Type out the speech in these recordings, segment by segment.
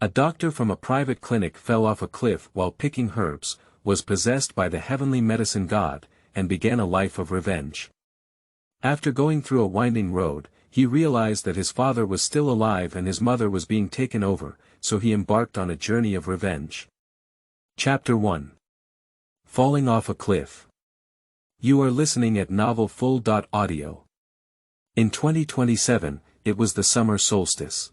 A doctor from a private clinic fell off a cliff while picking herbs, was possessed by the heavenly medicine god, and began a life of revenge. After going through a winding road, he realized that his father was still alive and his mother was being taken over, so he embarked on a journey of revenge. Chapter 1. Falling off a cliff. You are listening at novelfull.audio. In 2027, it was the summer solstice.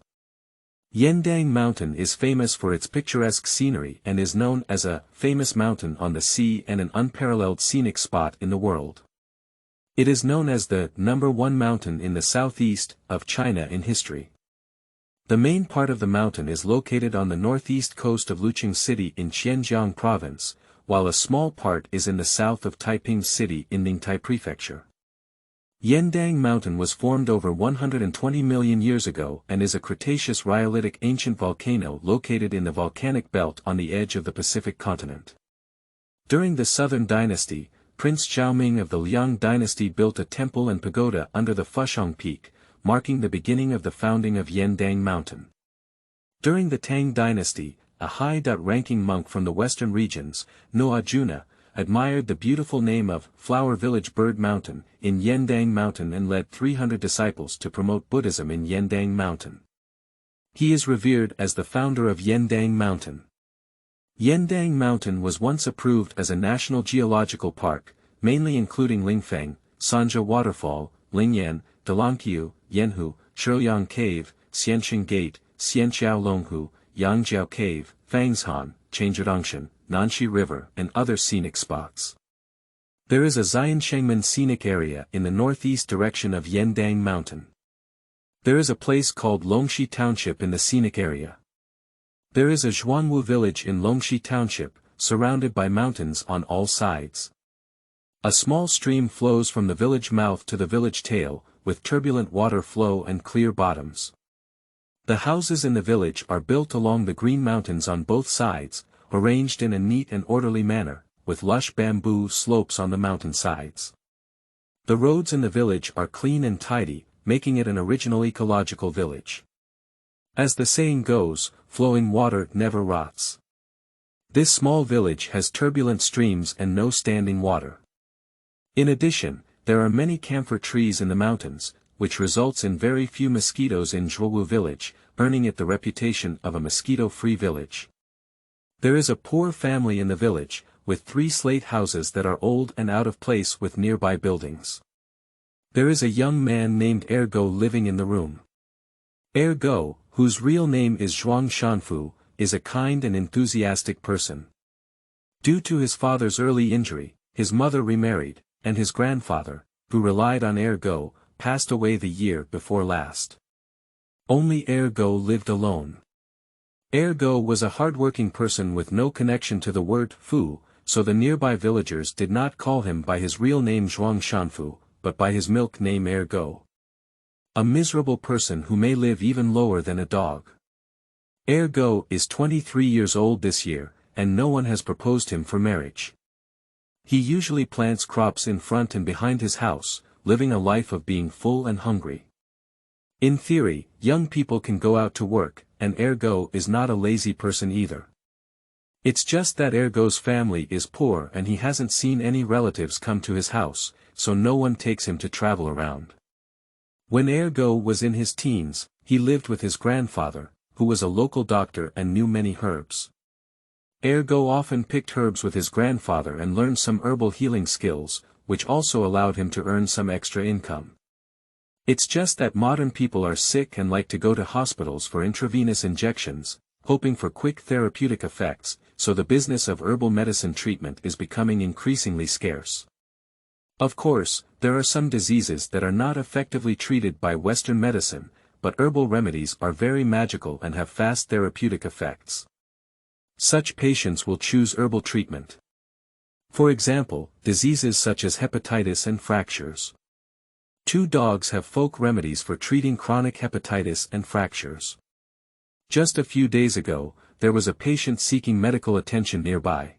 Yendang Mountain is famous for its picturesque scenery and is known as a famous mountain on the sea and an unparalleled scenic spot in the world. It is known as the #1 mountain in the southeast of China in history. The main part of the mountain is located on the northeast coast of Luqing City in Zhejiang Province, while a small part is in the south of Taiping City in Ningtai Prefecture. Yendang Mountain was formed over 120 million years ago and is a Cretaceous rhyolitic ancient volcano located in the volcanic belt on the edge of the Pacific continent. During the Southern Dynasty, Prince Xiaomeng of the Liang dynasty built a temple and pagoda under the Fusheng Peak, marking the beginning of the founding of Yendang Mountain. During the Tang dynasty, a high-ranking monk from the western regions, Noa Juna, admired the beautiful name of Flower Village Bird Mountain in Yendang Mountain and led 300 disciples to promote Buddhism in Yendang Mountain. He is revered as the founder of Yendang Mountain. Yendang Mountain was once approved as a national geological park, mainly including Lingfeng, Sanja Waterfall, Lingyan, Dalangqiu, Yanhu, Shuoyang Cave, Xianxing Gate, Xianxiao Longhu, Yangjiao Cave, Fangshan, Changjiadongshan, Nanxi River and other scenic spots. There is a Xianshengmen scenic area in the northeast direction of Yendang Mountain. There is a place called Longxi Township in the scenic area. There is a Zhuanwu village in Longxi Township, surrounded by mountains on all sides. A small stream flows from the village mouth to the village tail, with turbulent water flow and clear bottoms. The houses in the village are built along the green mountains on both sides, arranged in a neat and orderly manner, with lush bamboo slopes on the mountain sides. The roads in the village are clean and tidy, making it an original ecological village. As the saying goes, flowing water never rots. This small village has turbulent streams and no standing water. In addition, there are many camphor trees in the mountains, which results in very few mosquitoes in Zhuowu village, earning it the reputation of a mosquito-free village. There is a poor family in the village, with 3 slate houses that are old and out of place with nearby buildings. There is a young man named Ergo living in the room. Ergo, whose real name is Zhuang Shanfu, is a kind and enthusiastic person. Due to his father's early injury, his mother remarried, and his grandfather, who relied on Ergo, passed away the year before last. Only Ergo lived alone. Ergo was a hard-working person with no connection to the word fu, so the nearby villagers did not call him by his real name Zhuang Shanfu, but by his milk name Ergo. A miserable person who may live even lower than a dog. Ergo is 23 years old this year, and no one has proposed him for marriage. He usually plants crops in front and behind his house, living a life of being full and hungry. In theory, young people can go out to work, and Ergo is not a lazy person either. It's just that Ergo's family is poor and he hasn't seen any relatives come to his house, so no one takes him to travel around. When Ergo was in his teens, he lived with his grandfather, who was a local doctor and knew many herbs. Ergo often picked herbs with his grandfather and learned some herbal healing skills, which also allowed him to earn some extra income. It's just that modern people are sick and like to go to hospitals for intravenous injections, hoping for quick therapeutic effects, so the business of herbal medicine treatment is becoming increasingly scarce. Of course, there are some diseases that are not effectively treated by Western medicine, but herbal remedies are very magical and have fast therapeutic effects. Such patients will choose herbal treatment. For example, diseases such as hepatitis and fractures. 2 dogs have folk remedies for treating chronic hepatitis and fractures. Just a few days ago, there was a patient seeking medical attention nearby.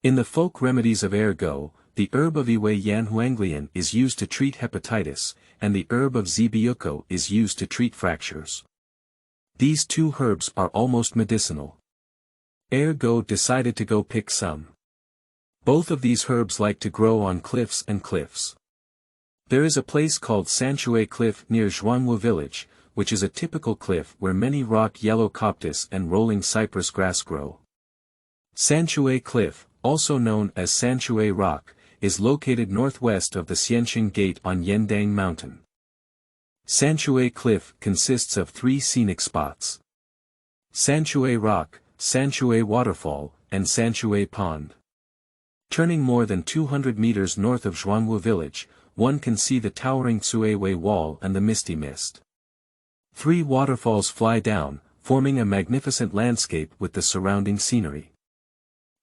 In the folk remedies of Ergo, the herb of Iwei Yanhuanglian is used to treat hepatitis, and the herb of Zibiyuko is used to treat fractures. These two herbs are almost medicinal. Ergo decided to go pick some. Both of these herbs like to grow on cliffs and cliffs. There is a place called Sanshui Cliff near Zhuangwu village, which is a typical cliff where many rock yellow coptis and rolling cypress grass grow. Sanshui Cliff, also known as Sanshui Rock, is located northwest of the Xianxing Gate on Yendang Mountain. Sanshui Cliff consists of 3 scenic spots: Sanshui Rock, Sanshui Waterfall, and Sanshui Pond. Turning more than 200 meters north of Zhuangwu village, one can see the towering Tsuiwei Wall and the Misty Mist. 3 waterfalls fly down, forming a magnificent landscape with the surrounding scenery.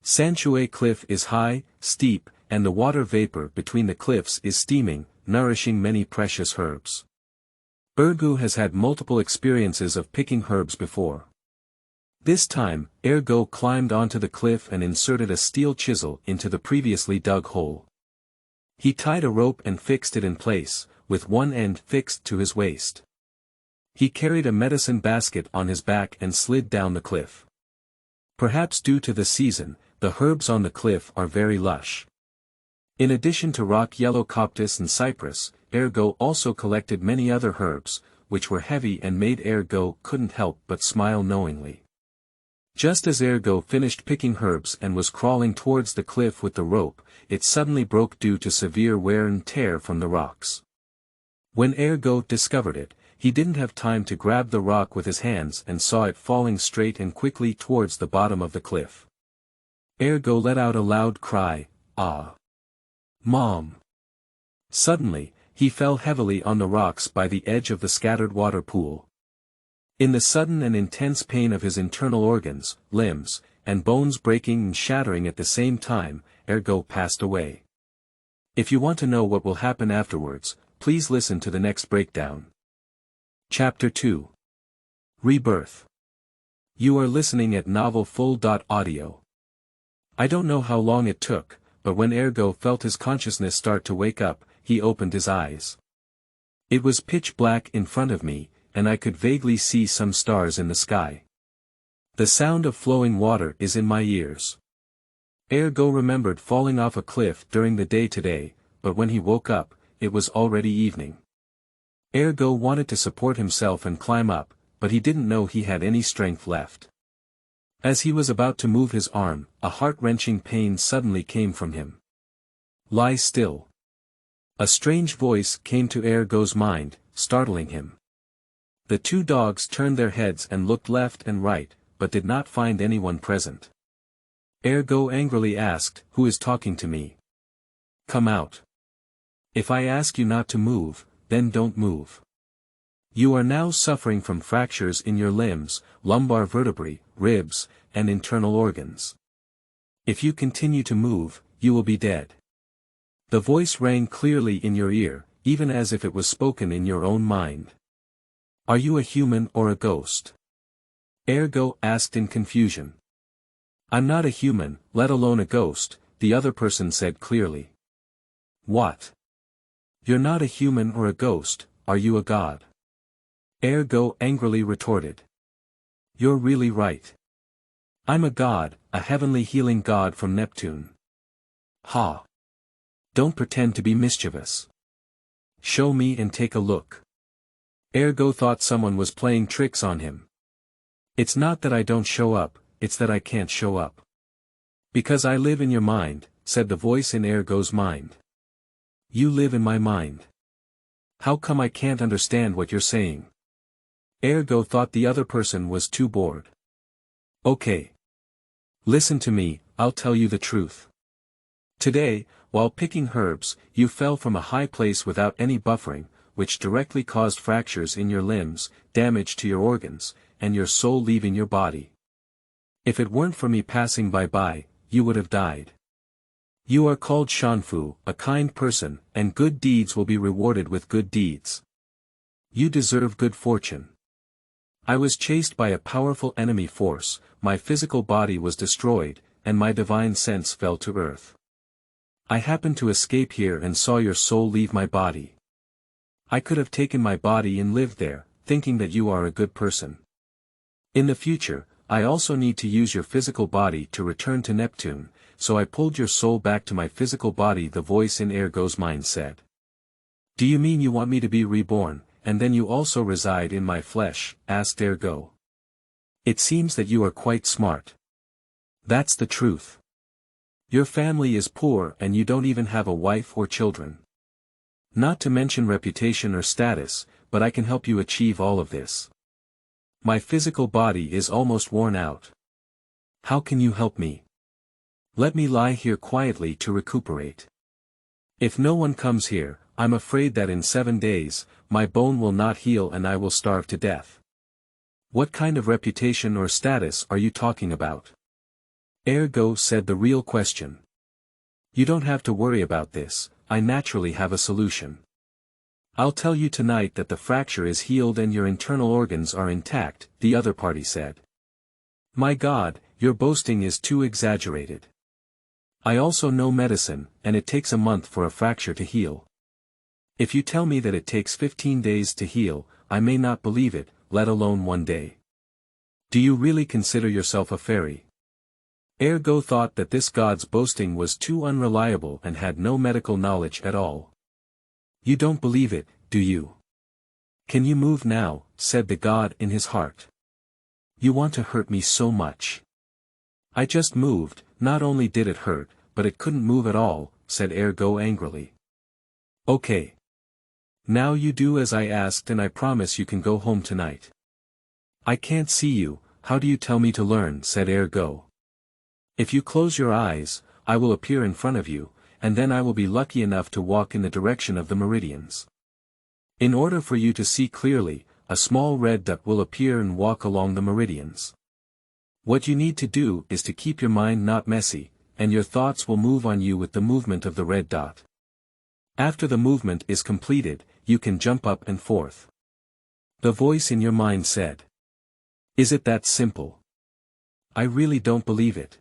Sanshui Cliff is high, steep, and the water vapor between the cliffs is steaming, nourishing many precious herbs. Ergo has had multiple experiences of picking herbs before. This time, Ergo climbed onto the cliff and inserted a steel chisel into the previously dug hole. He tied a rope and fixed it in place, with one end fixed to his waist. He carried a medicine basket on his back and slid down the cliff. Perhaps due to the season, the herbs on the cliff are very lush. In addition to rock yellow coptis and cypress, Ergo also collected many other herbs, which were heavy and made Ergo couldn't help but smile knowingly. Just as Ergo finished picking herbs and was crawling towards the cliff with the rope, it suddenly broke due to severe wear and tear from the rocks. When Ergo discovered it, he didn't have time to grab the rock with his hands and saw it falling straight and quickly towards the bottom of the cliff. Ergo let out a loud cry, "Ah! Mom!" Suddenly, he fell heavily on the rocks by the edge of the scattered water pool. In the sudden and intense pain of his internal organs, limbs, and bones breaking and shattering at the same time, Ergo passed away. If you want to know what will happen afterwards, please listen to the next breakdown. Chapter 2. Rebirth. You are listening at novelfull.audio. I don't know how long it took, but when Ergo felt his consciousness start to wake up, he opened his eyes. It was pitch black in front of me, and I could vaguely see some stars in the sky. The sound of flowing water is in my ears. Ergo remembered falling off a cliff during the day today, but when he woke up, it was already evening. Ergo wanted to support himself and climb up, but he didn't know he had any strength left. As he was about to move his arm, a heart-wrenching pain suddenly came from him. "Lie still." A strange voice came to Ergo's mind, startling him. The 2 dogs turned their heads and looked left and right, but did not find anyone present. Ergo angrily asked, "Who is talking to me? Come out. If I ask you not to move, then don't move. You are now suffering from fractures in your limbs, lumbar vertebrae, ribs, and internal organs. If you continue to move, you will be dead." The voice rang clearly in your ear, even as if it was spoken in your own mind. "Are you a human or a ghost?" Ergo asked in confusion. "I'm not a human, let alone a ghost," the other person said clearly. "What? You're not a human or a ghost, are you a god?" Ergo angrily retorted. "You're really right. I'm a god, a heavenly healing god from Neptune." "Ha! Don't pretend to be mischievous. Show me and take a look." Ergo thought someone was playing tricks on him. "It's not that I don't show up, it's that I can't show up. Because I live in your mind," said the voice in Ergo's mind. "You live in my mind. How come I can't understand what you're saying?" Ergo thought the other person was too bored. "Okay. Listen to me, I'll tell you the truth. Today, while picking herbs, you fell from a high place without any buffering, which directly caused fractures in your limbs, damage to your organs, and your soul leaving your body. If it weren't for me passing by, you would have died. You are called Shanfu, a kind person, and good deeds will be rewarded with good deeds. You deserve good fortune. I was chased by a powerful enemy force, my physical body was destroyed, and my divine sense fell to earth. I happened to escape here and saw your soul leave my body. I could have taken my body and lived there, thinking that you are a good person. In the future, I also need to use your physical body to return to Neptune, so I pulled your soul back to my physical body, the voice in Ergo's mind said. Do you mean you want me to be reborn, and then you also reside in my flesh? Asked Ergo. It seems that you are quite smart. That's the truth. Your family is poor and you don't even have a wife or children. Not to mention reputation or status, but I can help you achieve all of this. My physical body is almost worn out. How can you help me? Let me lie here quietly to recuperate. If no one comes here, I'm afraid that in 7 days, my bone will not heal and I will starve to death. What kind of reputation or status are you talking about? Ergo said the real question. You don't have to worry about this, I naturally have a solution. I'll tell you tonight that the fracture is healed and your internal organs are intact, the other party said. My God, your boasting is too exaggerated. I also know medicine, and it takes a month for a fracture to heal. If you tell me that it takes 15 days to heal, I may not believe it, let alone 1 day. Do you really consider yourself a fairy? Ergo thought that this god's boasting was too unreliable and had no medical knowledge at all. You don't believe it, do you? Can you move now? Said the god in his heart. You want to hurt me so much. I just moved, not only did it hurt, but it couldn't move at all, said Ergo angrily. Okay. Now you do as I asked and I promise you can go home tonight. I can't see you, how do you tell me to learn? Said Ergo. If you close your eyes, I will appear in front of you, and then I will be lucky enough to walk in the direction of the meridians. In order for you to see clearly, a small red dot will appear and walk along the meridians. What you need to do is to keep your mind not messy, and your thoughts will move on you with the movement of the red dot. After the movement is completed, you can jump up and forth. The voice in your mind said. Is it that simple? I really don't believe it.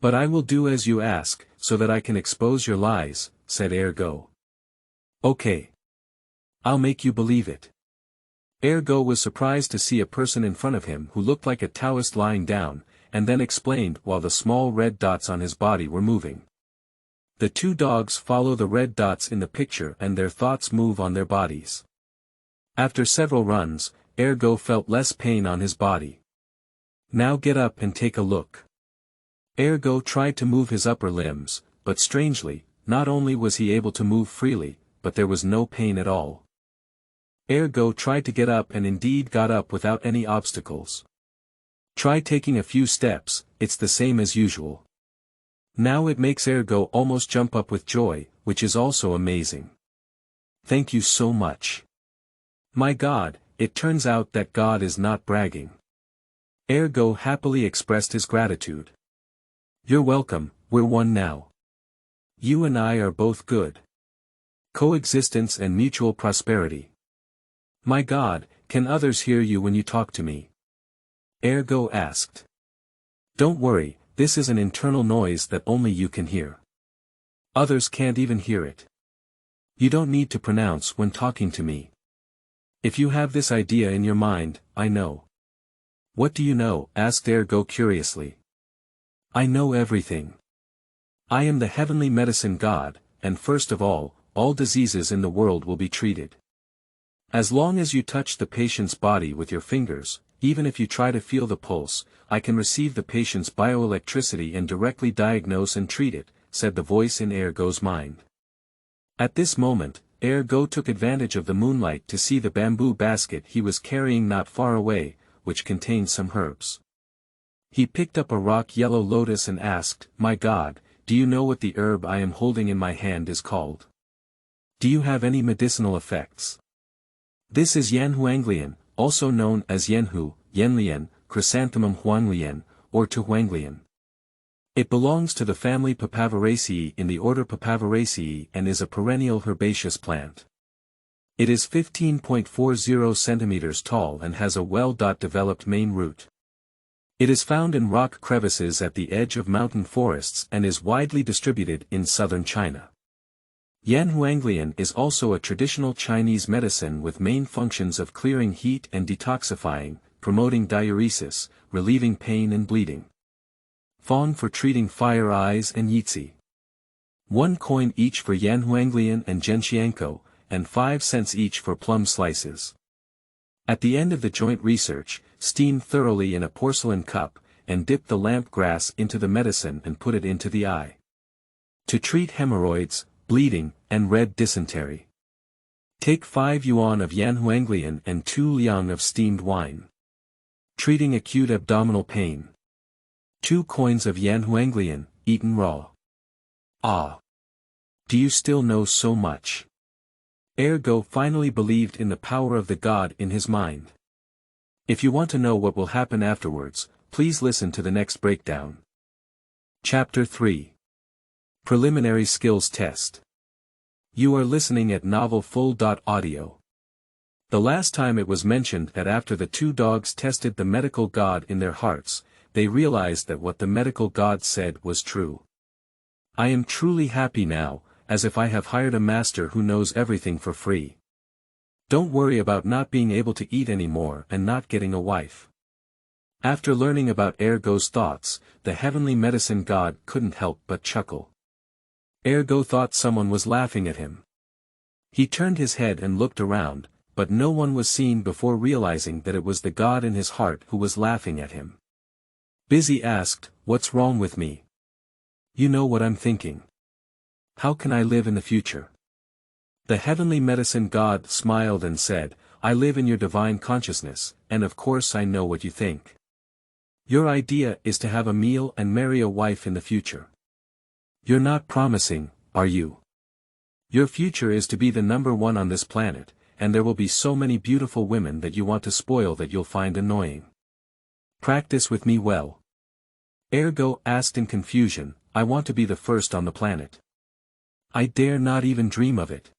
But I will do as you ask, so that I can expose your lies, said Ergo. Okay. I'll make you believe it. Ergo was surprised to see a person in front of him who looked like a Taoist lying down, and then explained while the small red dots on his body were moving. The 2 dogs follow the red dots in the picture and their thoughts move on their bodies. After several runs, Ergo felt less pain on his body. Now get up and take a look. Ergo tried to move his upper limbs, but strangely, not only was he able to move freely, but there was no pain at all. Ergo tried to get up and indeed got up without any obstacles. Try taking a few steps, it's the same as usual. Now it makes Ergo almost jump up with joy, which is also amazing. Thank you so much. My God, it turns out that God is not bragging. Ergo happily expressed his gratitude. You're welcome, we're one now. You and I are both good. Coexistence and mutual prosperity. My God, can others hear you when you talk to me? Ergo asked. Don't worry, this is an internal noise that only you can hear. Others can't even hear it. You don't need to pronounce when talking to me. If you have this idea in your mind, I know. What do you know? Asked Ergo curiously. I know everything. I am the heavenly medicine god, and first of all diseases in the world will be treated. As long as you touch the patient's body with your fingers, even if you try to feel the pulse, I can receive the patient's bioelectricity and directly diagnose and treat it, said the voice in Ergo's mind. At this moment, Ergo took advantage of the moonlight to see the bamboo basket he was carrying not far away, which contained some herbs. He picked up a rock yellow lotus and asked, My God, do you know what the herb I am holding in my hand is called? Do you have any medicinal effects? This is Yanhuanglian, also known as Yenhu, Yenlian, Chrysanthemum Huanglian, or Tuhuanglian. It belongs to the family Papaveraceae in the order Papaveraceae and is a perennial herbaceous plant. It is 15.40 centimeters tall and has a well-developed main root. It is found in rock crevices at the edge of mountain forests and is widely distributed in southern China. Yanhuanglian is also a traditional Chinese medicine with main functions of clearing heat and detoxifying, promoting diuresis, relieving pain and bleeding. Fong for treating fire eyes and Yitzi. 1 coin each for Yanhuanglian and Gentianko, and 5 cents each for plum slices. At the end of the joint research, steam thoroughly in a porcelain cup, and dip the lamp grass into the medicine and put it into the eye. To treat hemorrhoids, bleeding, and red dysentery. Take 5 yuan of Yanhuanglian and 2 liang of steamed wine. Treating acute abdominal pain. 2 coins of Yanhuanglian, eaten raw. Ah! Do you still know so much? Ergo finally believed in the power of the god in his mind. If you want to know what will happen afterwards, please listen to the next breakdown. Chapter 3. Preliminary Skills Test. You are listening at Novel Full. Audio. The last time it was mentioned that after the 2 dogs tested the medical god in their hearts, they realized that what the medical god said was true. I am truly happy now, as if I have hired a master who knows everything for free. Don't worry about not being able to eat anymore and not getting a wife. After learning about Ergo's thoughts, the heavenly medicine god couldn't help but chuckle. Ergo thought someone was laughing at him. He turned his head and looked around, but no one was seen before realizing that it was the god in his heart who was laughing at him. Busy asked, "What's wrong with me? You know what I'm thinking. How can I live in the future?" The heavenly medicine god smiled and said, "I live in your divine consciousness, and of course I know what you think. Your idea is to have a meal and marry a wife in the future. You're not promising, are you? Your future is to be the number 1 on this planet, and there will be so many beautiful women that you want to spoil that you'll find annoying. Practice with me well." Ergo asked in confusion, "I want to be the first on the planet. I dare not even dream of it."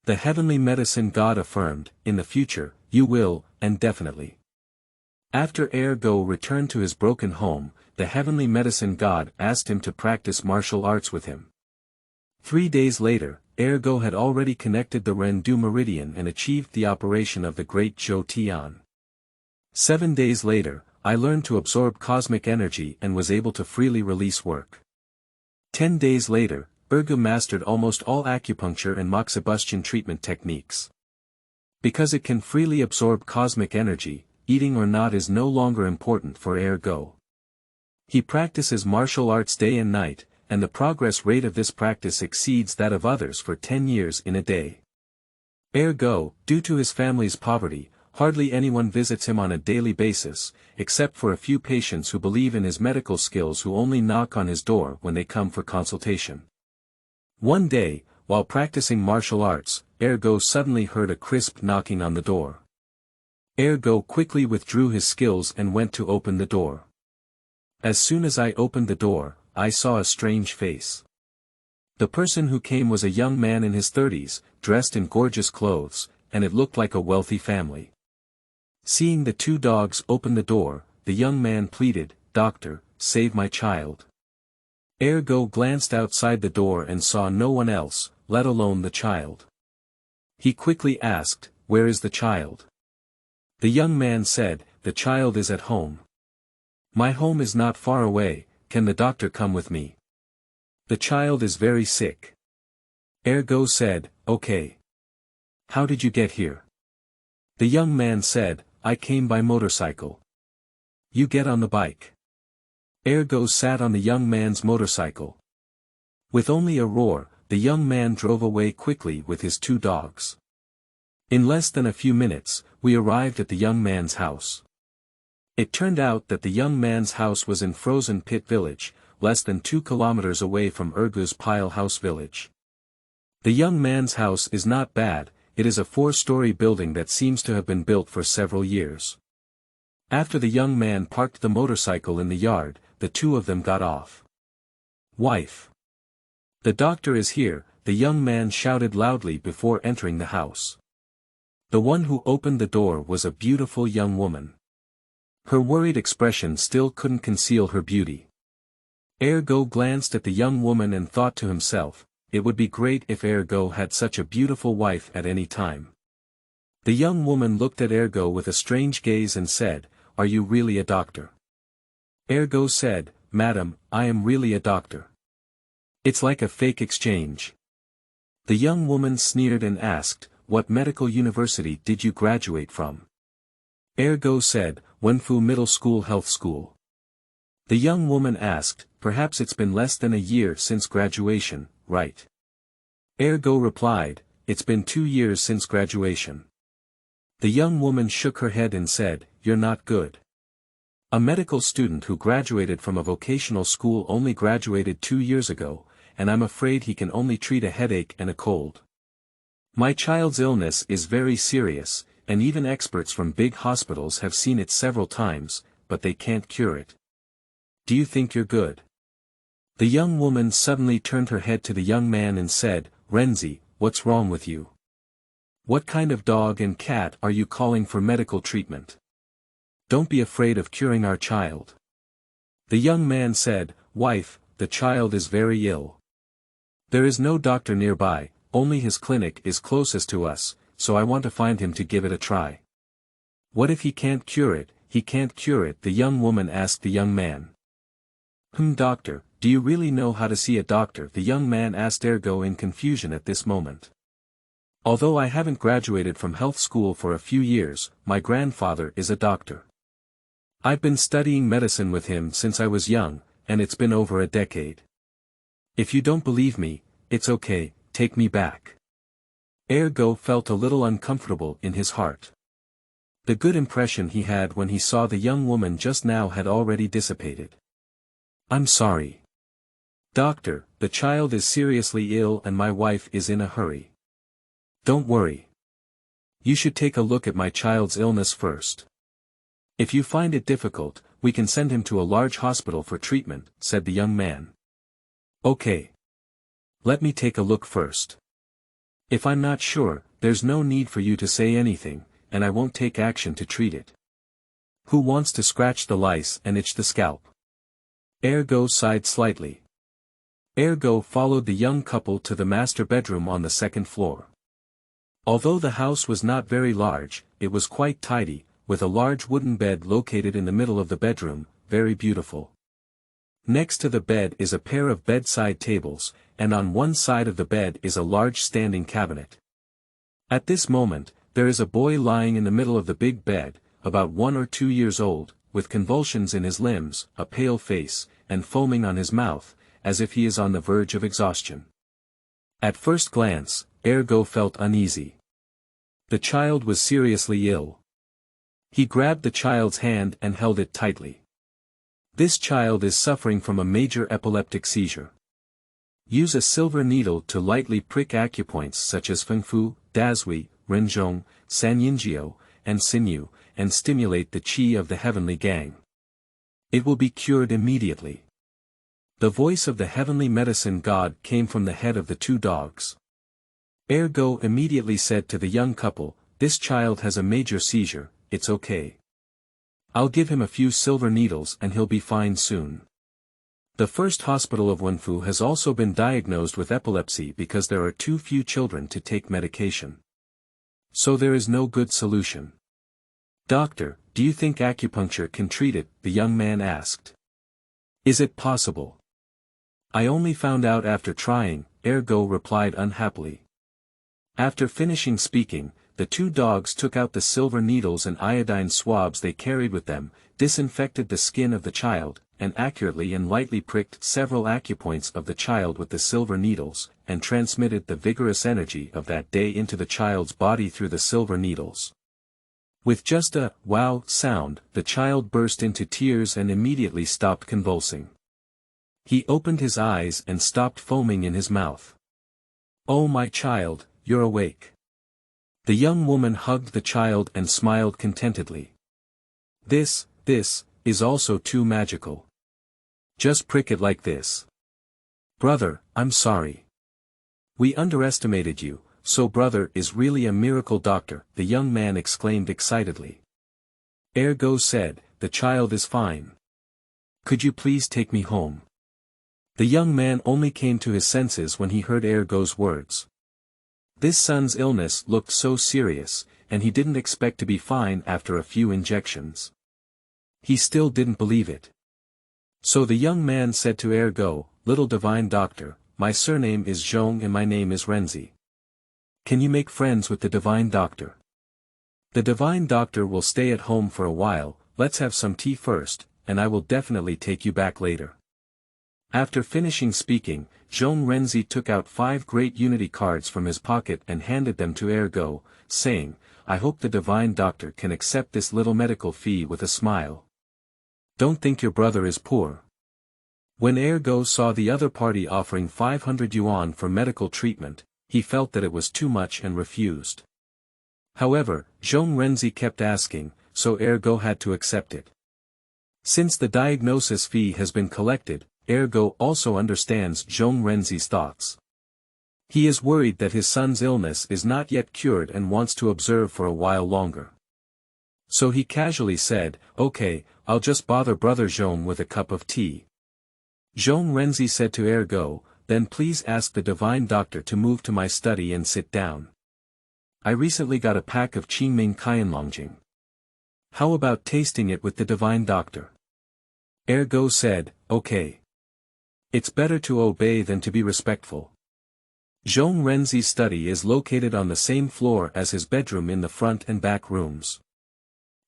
The heavenly medicine god affirmed, "In the future, you will, and definitely." After Ergo returned to his broken home, the heavenly medicine god asked him to practice martial arts with him. 3 days later, Ergo had already connected the Rendu meridian and achieved the operation of the Great Zhou Tian. 7 days later, I learned to absorb cosmic energy and was able to freely release work. 10 days later, Ergo mastered almost all acupuncture and moxibustion treatment techniques. Because it can freely absorb cosmic energy, eating or not is no longer important for Ergo. He practices martial arts day and night, and the progress rate of this practice exceeds that of others for 10 years in a day. Ergo, due to his family's poverty, hardly anyone visits him on a daily basis, except for a few patients who believe in his medical skills who only knock on his door when they come for consultation. One day, while practicing martial arts, Ergo suddenly heard a crisp knocking on the door. Ergo quickly withdrew his skills and went to open the door. As soon as I opened the door, I saw a strange face. The person who came was a young man in his 30s, dressed in gorgeous clothes, and it looked like a wealthy family. Seeing the 2 dogs open the door, the young man pleaded, "Doctor, save my child." Ergo glanced outside the door and saw no one else, let alone the child. He quickly asked, "Where is the child?" The young man said, "The child is at home. My home is not far away, can the doctor come with me? The child is very sick." Ergo said, "Okay. How did you get here?" The young man said, "I came by motorcycle." "You get on the bike." Ergo sat on the young man's motorcycle. With only a roar, the young man drove away quickly with his 2 dogs. In less than a few minutes, we arrived at the young man's house. It turned out that the young man's house was in Frozen Pit Village, less than 2 kilometers away from Ergu's Pile House Village. The young man's house is not bad, it is a 4-story building that seems to have been built for several years. After the young man parked the motorcycle in the yard, the 2 of them got off. "Wife! The doctor is here," the young man shouted loudly before entering the house. The one who opened the door was a beautiful young woman. Her worried expression still couldn't conceal her beauty. Ergo glanced at the young woman and thought to himself, it would be great if Ergo had such a beautiful wife at any time. The young woman looked at Ergo with a strange gaze and said, "Are you really a doctor?" Ergo said, "Madam, I am really a doctor. It's like a fake exchange." The young woman sneered and asked, "What medical university did you graduate from?" Ergo said, "Wenfu Middle School Health School." The young woman asked, "Perhaps it's been less than a year since graduation, right?" Ergo replied, "It's been 2 years since graduation." The young woman shook her head and said, "You're not good. A medical student who graduated from a vocational school only graduated 2 years ago, and I'm afraid he can only treat a headache and a cold. My child's illness is very serious, and even experts from big hospitals have seen it several times, but they can't cure it. Do you think you're good?" The young woman suddenly turned her head to the young man and said, "Renzi, what's wrong with you? What kind of dog and cat are you calling for medical treatment? Don't be afraid of curing our child." The young man said, "Wife, the child is very ill. There is no doctor nearby, only his clinic is closest to us, so I want to find him to give it a try." "What if he can't cure it?" "He can't cure it," the young woman asked the young man. Doctor, do you really know how to see a doctor?" the young man asked Ergo in confusion at this moment. "Although I haven't graduated from health school for a few years, my grandfather is a doctor. I've been studying medicine with him since I was young, and it's been over a decade. If you don't believe me, it's okay, take me back." Ergo felt a little uncomfortable in his heart. The good impression he had when he saw the young woman just now had already dissipated. "I'm sorry. Doctor, the child is seriously ill and my wife is in a hurry. Don't worry. You should take a look at my child's illness first. If you find it difficult, we can send him to a large hospital for treatment," said the young man. "Okay. Let me take a look first. If I'm not sure, there's no need for you to say anything, and I won't take action to treat it. Who wants to scratch the lice and itch the scalp?" Ergo sighed slightly. Ergo followed the young couple to the master bedroom on the second floor. Although the house was not very large, it was quite tidy, with a large wooden bed located in the middle of the bedroom, very beautiful. Next to the bed is a pair of bedside tables, and on one side of the bed is a large standing cabinet. At this moment, there is a boy lying in the middle of the big bed, about 1 or 2 years old, with convulsions in his limbs, a pale face, and foaming on his mouth, as if he is on the verge of exhaustion. At first glance, Ergo felt uneasy. The child was seriously ill. He grabbed the child's hand and held it tightly. "This child is suffering from a major epileptic seizure. Use a silver needle to lightly prick acupoints such as Fengfu, Dazhui, Renzhong, Sanyinjiu, and Sinew, and stimulate the qi of the heavenly gang. It will be cured immediately." The voice of the heavenly medicine god came from the head of the 2 dogs. Ergo immediately said to the young couple, "This child has a major seizure, it's okay. I'll give him a few silver needles and he'll be fine soon." The first hospital of Wenfu has also been diagnosed with epilepsy because there are too few children to take medication. So there is no good solution. "Doctor, do you think acupuncture can treat it?" the young man asked. "Is it possible?" "I only found out after trying," Ergo replied unhappily. After finishing speaking, the 2 dogs took out the silver needles and iodine swabs they carried with them, disinfected the skin of the child, and accurately and lightly pricked several acupoints of the child with the silver needles, and transmitted the vigorous energy of that day into the child's body through the silver needles. With just a "wow" sound, the child burst into tears and immediately stopped convulsing. He opened his eyes and stopped foaming in his mouth. "Oh my child, you're awake." The young woman hugged the child and smiled contentedly. This is also too magical. Just prick it like this." "Brother, I'm sorry. We underestimated you, so brother is really a miracle doctor," the young man exclaimed excitedly. Ergo said, "The child is fine. Could you please take me home?" The young man only came to his senses when he heard Ergo's words. This son's illness looked so serious, and he didn't expect to be fine after a few injections. He still didn't believe it. So the young man said to Ergo, "Little divine doctor, my surname is Zhong and my name is Renzi. Can you make friends with the divine doctor? The divine doctor will stay at home for a while, let's have some tea first, and I will definitely take you back later." After finishing speaking, Zhong Renzi took out 5 great unity cards from his pocket and handed them to Ergo, saying, "I hope the divine doctor can accept this little medical fee with a smile. Don't think your brother is poor." When Ergo saw the other party offering 500 yuan for medical treatment, he felt that it was too much and refused. However, Zhong Renzi kept asking, so Ergo had to accept it. Since the diagnosis fee has been collected, Ergo also understands Zhong Renzi's thoughts. He is worried that his son's illness is not yet cured and wants to observe for a while longer. So he casually said, "Okay, I'll just bother brother Zhong with a cup of tea." Zhong Renzi said to Ergo, "Then please ask the divine doctor to move to my study and sit down. I recently got a pack of Xiaomeng Qianlongjing. How about tasting it with the divine doctor?" Ergo said, "Okay. It's better to obey than to be respectful." Zhong Renzi's study is located on the same floor as his bedroom in the front and back rooms.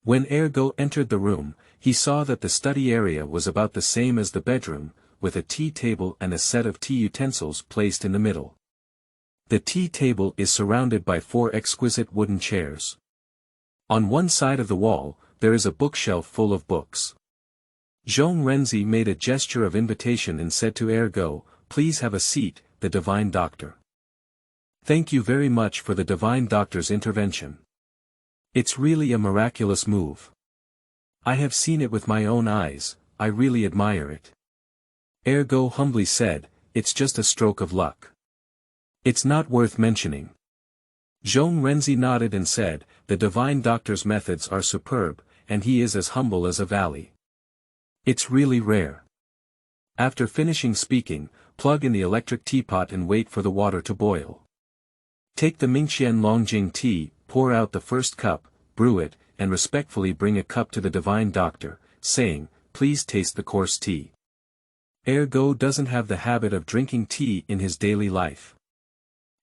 When Ergo entered the room, he saw that the study area was about the same as the bedroom, with a tea table and a set of tea utensils placed in the middle. The tea table is surrounded by 4 exquisite wooden chairs. On one side of the wall, there is a bookshelf full of books. Zhong Renzi made a gesture of invitation and said to Ergo, "Please have a seat, the divine doctor. Thank you very much for the divine doctor's intervention. It's really a miraculous move. I have seen it with my own eyes, I really admire it." Ergo humbly said, "It's just a stroke of luck. It's not worth mentioning." Zhong Renzi nodded and said, "The divine doctor's methods are superb, and he is as humble as a valley. It's really rare." After finishing speaking, plug in the electric teapot and wait for the water to boil. Take the Mingqian Longjing tea, pour out the first cup, brew it, and respectfully bring a cup to the divine doctor, saying, "Please taste the coarse tea." Ergo doesn't have the habit of drinking tea in his daily life.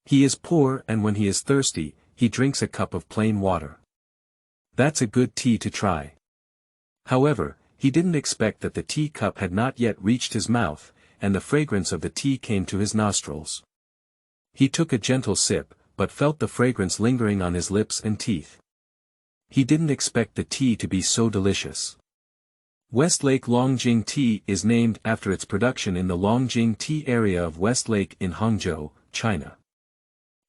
He is poor and when he is thirsty, he drinks a cup of plain water. That's a good tea to try. However, he didn't expect that the tea cup had not yet reached his mouth, and the fragrance of the tea came to his nostrils. He took a gentle sip, but felt the fragrance lingering on his lips and teeth. He didn't expect the tea to be so delicious. Westlake Longjing tea is named after its production in the Longjing tea area of Westlake in Hangzhou, China.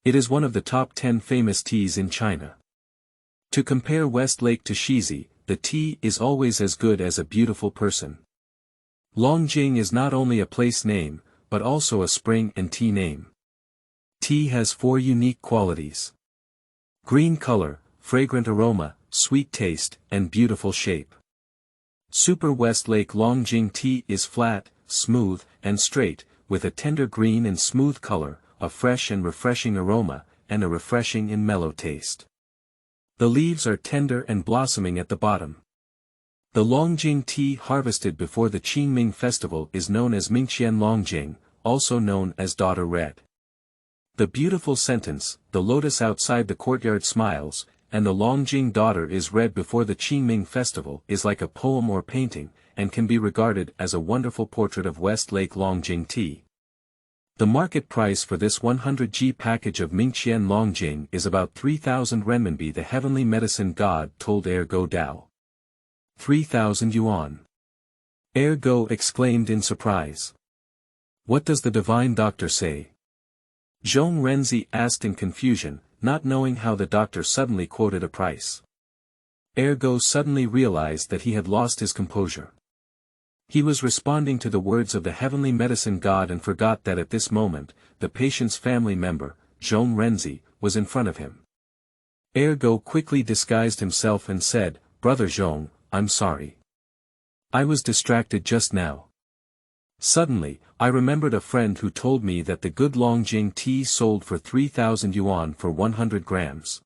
It is one of the top 10 famous teas in China. To compare Westlake to Shizi, the tea is always as good as a beautiful person. Longjing is not only a place name, but also a spring and tea name. Tea has 4 unique qualities: green color, fragrant aroma, sweet taste, and beautiful shape. Super Westlake Longjing tea is flat, smooth, and straight, with a tender green and smooth color, a fresh and refreshing aroma, and a refreshing and mellow taste. The leaves are tender and blossoming at the bottom. The Longjing tea harvested before the Qingming festival is known as Mingqian Longjing, also known as Daughter Red. The beautiful sentence, "The lotus outside the courtyard smiles," and the Longjing daughter is red before the Qingming festival is like a poem or painting, and can be regarded as a wonderful portrait of Westlake Longjing tea. The market price for this 100g package of Mingqian Longjing is about 3,000 renminbi. The heavenly medicine god told Ergo Dao. 3,000 yuan. Ergo exclaimed in surprise. What does the divine doctor say? Zhong Renzi asked in confusion, not knowing how the doctor suddenly quoted a price. Ergo suddenly realized that he had lost his composure. He was responding to the words of the heavenly medicine god and forgot that at this moment, the patient's family member, Zhong Renzi, was in front of him. Ergo quickly disguised himself and said, "Brother Zhong, I'm sorry. I was distracted just now. Suddenly, I remembered a friend who told me that the good Longjing tea sold for 3,000 yuan for 100 grams.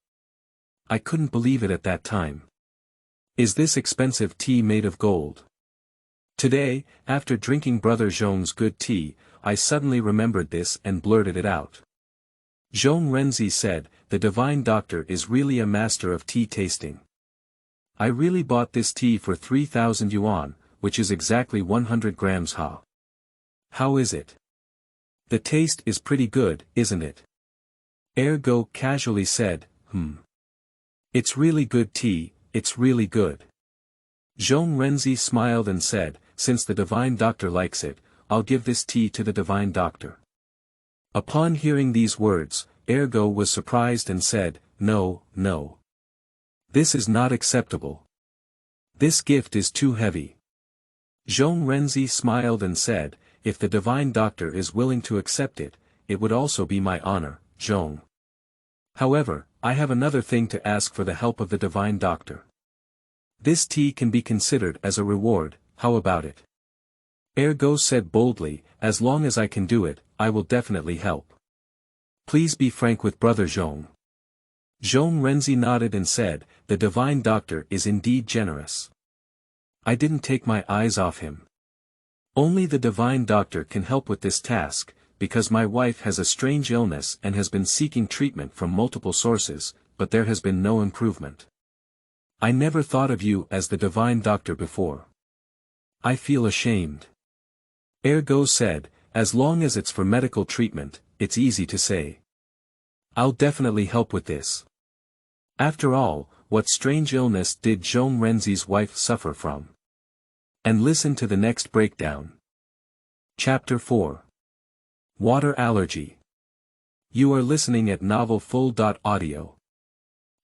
I couldn't believe it at that time. Is this expensive tea made of gold? Today, after drinking Brother Zhong's good tea, I suddenly remembered this and blurted it out. Zhong Renzi said, the divine doctor is really a master of tea tasting. I really bought this tea for 3,000 yuan, which is exactly 100 grams ha. How is it? The taste is pretty good, isn't it? Ergo casually said, It's really good tea, it's really good. Zhong Renzi smiled and said, since the divine doctor likes it, I'll give this tea to the divine doctor. Upon hearing these words, Ergo was surprised and said, No, no. This is not acceptable. This gift is too heavy. Zhong Renzi smiled and said, if the divine doctor is willing to accept it, it would also be my honor, Zhong. However, I have another thing to ask for the help of the divine doctor. This tea can be considered as a reward, how about it? Ergo said boldly, as long as I can do it, I will definitely help. Please be frank with Brother Zhong. Zhong Renzi nodded and said, the divine doctor is indeed generous. I didn't take my eyes off him. Only the divine doctor can help with this task, because my wife has a strange illness and has been seeking treatment from multiple sources, but there has been no improvement. I never thought of you as the divine doctor before. I feel ashamed. Ergo said, as long as it's for medical treatment, it's easy to say. I'll definitely help with this. After all, what strange illness did Zhong Renzi's wife suffer from? And listen to the next breakdown. Chapter 4. Water Allergy. You are listening at novelfull.audio.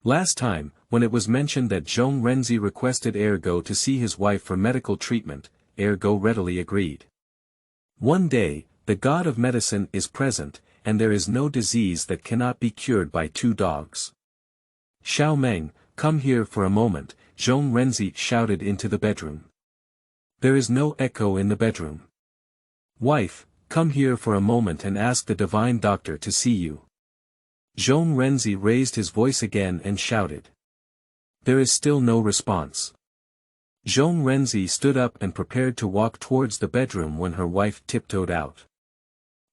Last time, when it was mentioned that Zhong Renzi requested Ergo to see his wife for medical treatment, Ergo readily agreed. One day, the god of medicine is present, and there is no disease that cannot be cured by two dogs. Xiaomeng, come here for a moment, Zhong Renzi shouted into the bedroom. There is no echo in the bedroom. Wife, come here for a moment and ask the divine doctor to see you. Zhong Renzi raised his voice again and shouted. There is still no response. Zhong Renzi stood up and prepared to walk towards the bedroom when her wife tiptoed out.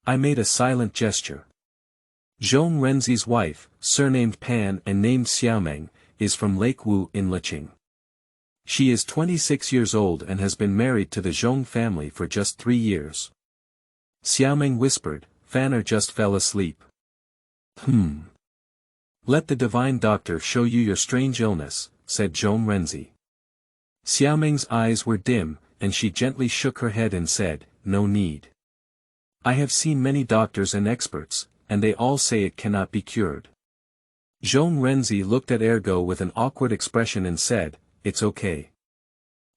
I made a silent gesture. Zhong Renzi's wife, surnamed Pan and named Xiaomeng, is from Lake Wu in Liqing. She is 26 years old and has been married to the Zhong family for just 3 years. Xiaomeng whispered, Fanner just fell asleep. Let the divine doctor show you your strange illness, said Zhong Renzi. Xiaomeng's eyes were dim, and she gently shook her head and said, no need. I have seen many doctors and experts, and they all say it cannot be cured. Zhong Renzi looked at Ergo with an awkward expression and said, it's okay.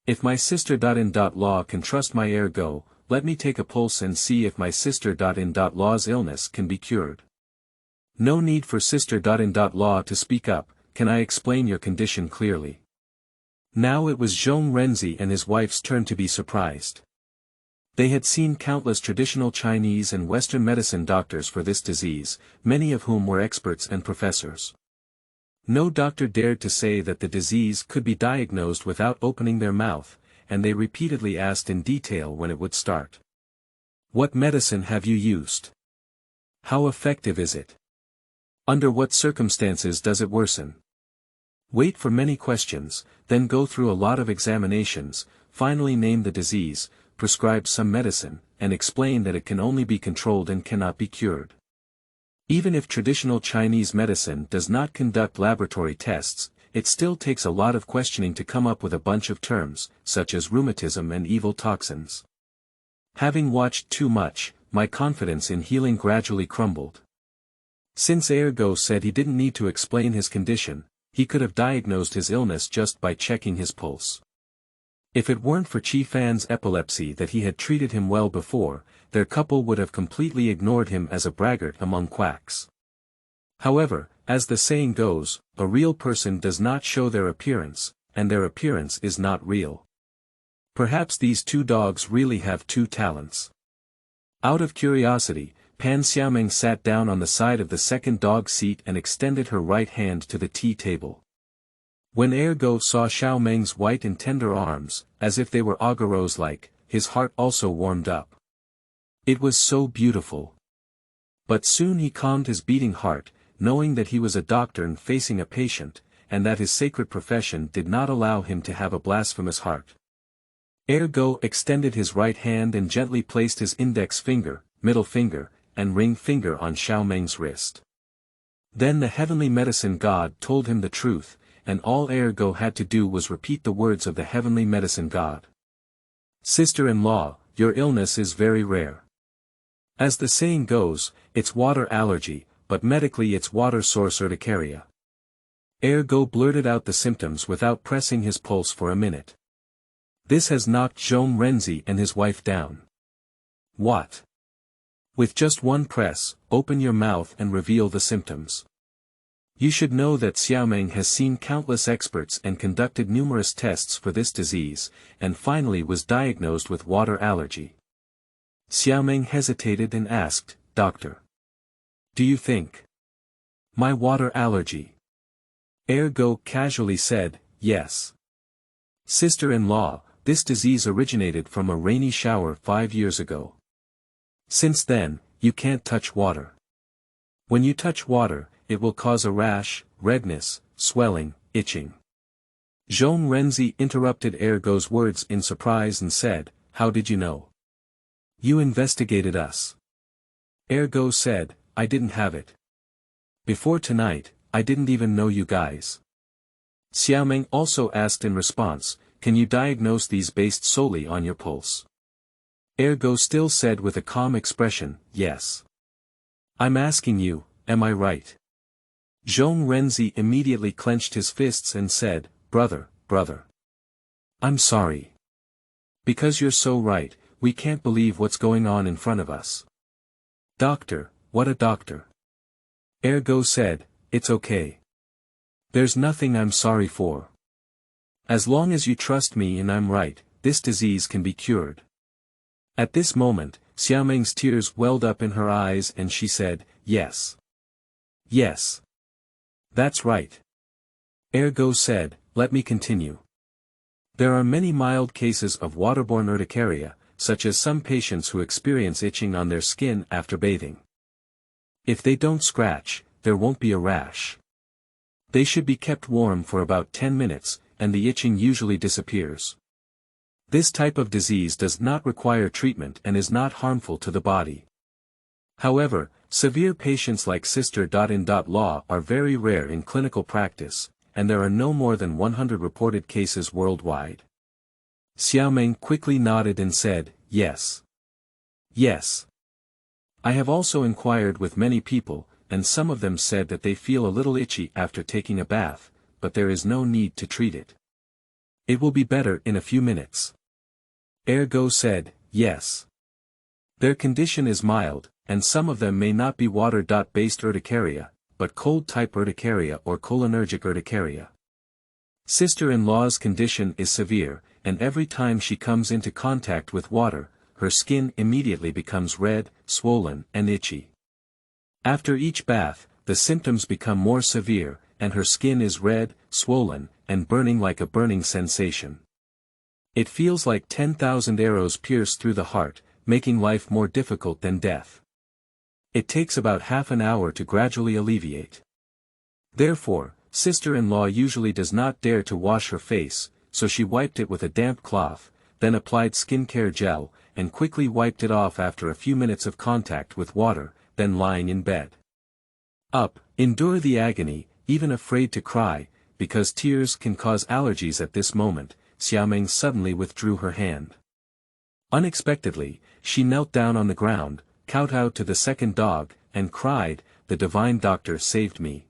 If my sister.in.law can trust my Ergo, let me take a pulse and see if my sister.in.law's illness can be cured. No need for sister.in.law to speak up, can I explain your condition clearly? Now it was Zhong Renzi and his wife's turn to be surprised. They had seen countless traditional Chinese and Western medicine doctors for this disease, many of whom were experts and professors. No doctor dared to say that the disease could be diagnosed without opening their mouth, and they repeatedly asked in detail when it would start. What medicine have you used? How effective is it? Under what circumstances does it worsen? Wait for many questions, then go through a lot of examinations, finally name the disease, prescribe some medicine, and explain that it can only be controlled and cannot be cured. Even if traditional Chinese medicine does not conduct laboratory tests, it still takes a lot of questioning to come up with a bunch of terms, such as rheumatism and evil toxins. Having watched too much, my confidence in healing gradually crumbled. Since Ergo said he didn't need to explain his condition, he could have diagnosed his illness just by checking his pulse. If it weren't for Qi Fan's epilepsy that he had treated him well before, their couple would have completely ignored him as a braggart among quacks. However, as the saying goes, a real person does not show their appearance, and their appearance is not real. Perhaps these two dogs really have two talents. Out of curiosity, Pan Xiaomeng sat down on the side of the second dog seat and extended her right hand to the tea table. When Ergo saw Xiaomeng's white and tender arms, as if they were Agorose-like, his heart also warmed up. It was so beautiful. But soon he calmed his beating heart, knowing that he was a doctor and facing a patient, and that his sacred profession did not allow him to have a blasphemous heart. Ergo extended his right hand and gently placed his index finger, middle finger, and ring finger on Xiaomeng's wrist. Then the heavenly medicine god told him the truth, and all Ergo had to do was repeat the words of the heavenly medicine god. Sister-in-law, your illness is very rare. As the saying goes, it's water allergy, but medically it's water source urticaria. Ergo blurted out the symptoms without pressing his pulse for a minute. This has knocked Zhong Renzi and his wife down. What? With just one press, open your mouth and reveal the symptoms. You should know that Xiaomeng has seen countless experts and conducted numerous tests for this disease, and finally was diagnosed with water allergy. Xiaomeng hesitated and asked, Doctor. Do you think? My water allergy. Ergo casually said, yes. Sister-in-law, this disease originated from a rainy shower 5 years ago. Since then, you can't touch water. When you touch water, it will cause a rash, redness, swelling, itching. Zhong Renzi interrupted Ergo's words in surprise and said, how did you know? You investigated us. Ergo said, I didn't have it. Before tonight, I didn't even know you guys. Xiaomeng also asked in response, can you diagnose these based solely on your pulse? Ergo still said with a calm expression, yes. I'm asking you, am I right? Zhong Renzi immediately clenched his fists and said, brother. I'm sorry. Because you're so right, we can't believe what's going on in front of us. Doctor, what a doctor. Ergo said, it's okay. There's nothing I'm sorry for. As long as you trust me and I'm right, this disease can be cured. At this moment, Xiaomeng's tears welled up in her eyes and she said, yes. Yes. That's right. Ergo said, let me continue. There are many mild cases of waterborne urticaria, such as some patients who experience itching on their skin after bathing. If they don't scratch, there won't be a rash. They should be kept warm for about 10 minutes, and the itching usually disappears. This type of disease does not require treatment and is not harmful to the body. However, severe patients like Sister.in.law are very rare in clinical practice, and there are no more than 100 reported cases worldwide. Xiaomeng quickly nodded and said, yes. Yes. I have also inquired with many people, and some of them said that they feel a little itchy after taking a bath, but there is no need to treat it. It will be better in a few minutes. Ergo said, yes. Their condition is mild, and some of them may not be water-based urticaria, but cold-type urticaria or cholinergic urticaria. Sister-in-law's condition is severe, and every time she comes into contact with water, her skin immediately becomes red, swollen, and itchy. After each bath, the symptoms become more severe, and her skin is red, swollen, and burning like a burning sensation. It feels like 10,000 arrows pierce through the heart, making life more difficult than death. It takes about half an hour to gradually alleviate. Therefore, sister-in-law usually does not dare to wash her face, so she wiped it with a damp cloth, then applied skincare gel, and quickly wiped it off after a few minutes of contact with water, then lying in bed. Endure the agony, even afraid to cry, because tears can cause allergies at this moment. Xiaomeng suddenly withdrew her hand. Unexpectedly, she knelt down on the ground, kowtowed to the second dog, and cried, the divine doctor saved me.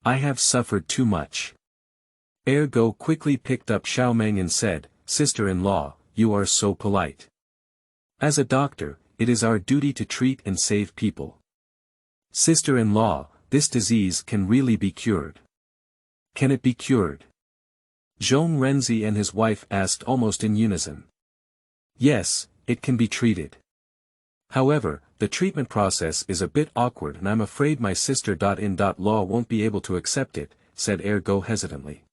I have suffered too much. Ergo quickly picked up Xiaomeng and said, Sister-in-law, you are so polite. As a doctor, it is our duty to treat and save people. Sister-in-law, this disease can really be cured. Can it be cured? Zhong Renzi and his wife asked almost in unison. Yes, it can be treated. However, the treatment process is a bit awkward and I'm afraid my sister.in-law won't be able to accept it, said Ergo hesitantly.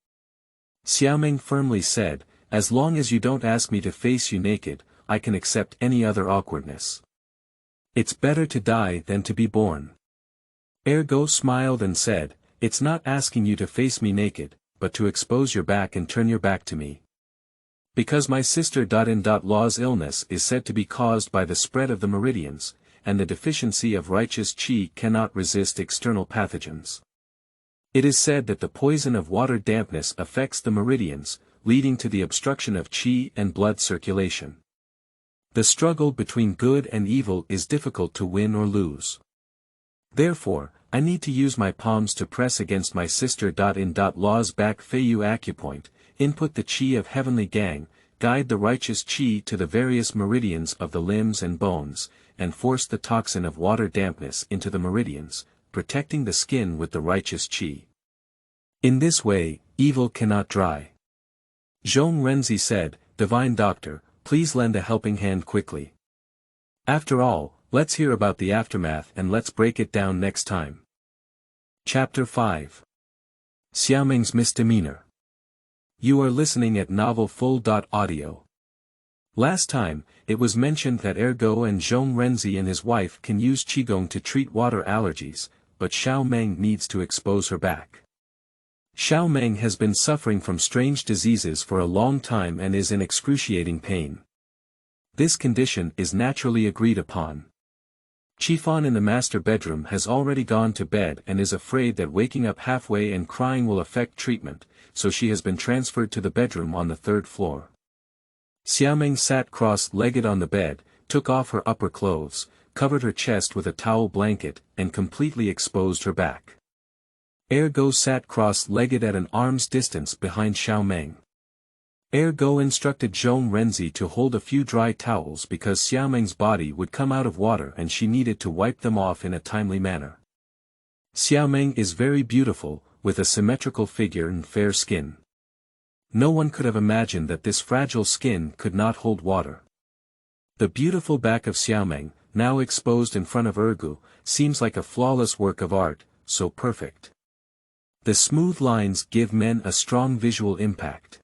Xiaomeng firmly said, as long as you don't ask me to face you naked, I can accept any other awkwardness. It's better to die than to be born. Ergo smiled and said, it's not asking you to face me naked, but to expose your back and turn your back to me. Because my sister.in-law's illness is said to be caused by the spread of the meridians, and the deficiency of righteous qi cannot resist external pathogens. It is said that the poison of water dampness affects the meridians, leading to the obstruction of qi and blood circulation. The struggle between good and evil is difficult to win or lose. Therefore, I need to use my palms to press against my sister.in-law's back. Feiyu acupoint, input the qi of heavenly gang, guide the righteous qi to the various meridians of the limbs and bones, and force the toxin of water dampness into the meridians, protecting the skin with the righteous qi. In this way, evil cannot dry. Zhong Renzi said, Divine Doctor, please lend a helping hand quickly. After all, let's hear about the aftermath and let's break it down next time. Chapter 5. Xiaomeng's Misdemeanor. You are listening at novelfull.audio. Last time, it was mentioned that Ergo and Zhong Renzi and his wife can use Qigong to treat water allergies, but Xiaomeng needs to expose her back. Xiaomeng has been suffering from strange diseases for a long time and is in excruciating pain. This condition is naturally agreed upon. Qifan in the master bedroom has already gone to bed and is afraid that waking up halfway and crying will affect treatment, so she has been transferred to the bedroom on the third floor. Xiaomeng sat cross-legged on the bed, took off her upper clothes, covered her chest with a towel blanket, and completely exposed her back. Ergo sat cross-legged at an arm's distance behind Xiaomeng. Ergo instructed Zhong Renzi to hold a few dry towels because Xiaomeng's body would come out of water and she needed to wipe them off in a timely manner. Xiaomeng is very beautiful, with a symmetrical figure and fair skin. No one could have imagined that this fragile skin could not hold water. The beautiful back of Xiaomeng, now exposed in front of Ergo, seems like a flawless work of art, so perfect. The smooth lines give men a strong visual impact.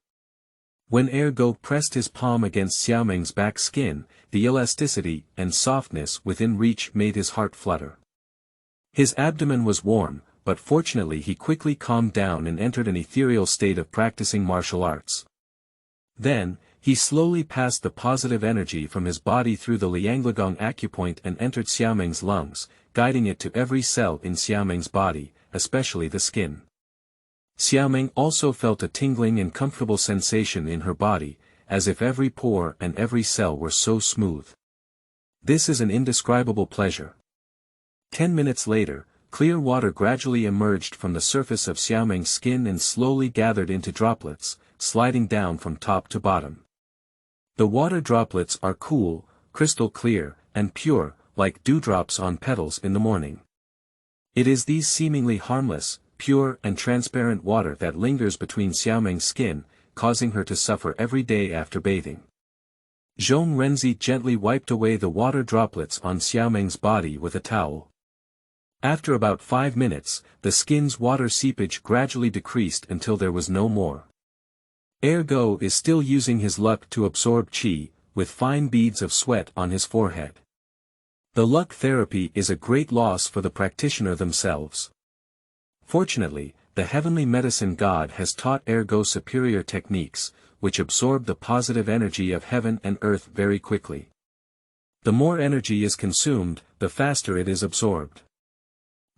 When Ergo pressed his palm against Xiaomeng's back skin, the elasticity and softness within reach made his heart flutter. His abdomen was warm, but fortunately he quickly calmed down and entered an ethereal state of practicing martial arts. Then, he slowly passed the positive energy from his body through the Lianglagong acupoint and entered Xiaomeng's lungs, guiding it to every cell in Xiaomeng's body, especially the skin. Xiaomeng also felt a tingling and comfortable sensation in her body, as if every pore and every cell were so smooth. This is an indescribable pleasure. 10 minutes later, clear water gradually emerged from the surface of Xiaomeng's skin and slowly gathered into droplets, sliding down from top to bottom. The water droplets are cool, crystal clear, and pure, like dewdrops on petals in the morning. It is these seemingly harmless, pure and transparent water that lingers between Xiaomeng's skin, causing her to suffer every day after bathing. Zhong Renzi gently wiped away the water droplets on Xiaomeng's body with a towel. After about 5 minutes, the skin's water seepage gradually decreased until there was no more. Ergo is still using his luck to absorb qi, with fine beads of sweat on his forehead. The luck therapy is a great loss for the practitioner themselves. Fortunately, the heavenly medicine god has taught Ergo superior techniques, which absorb the positive energy of heaven and earth very quickly. The more energy is consumed, the faster it is absorbed.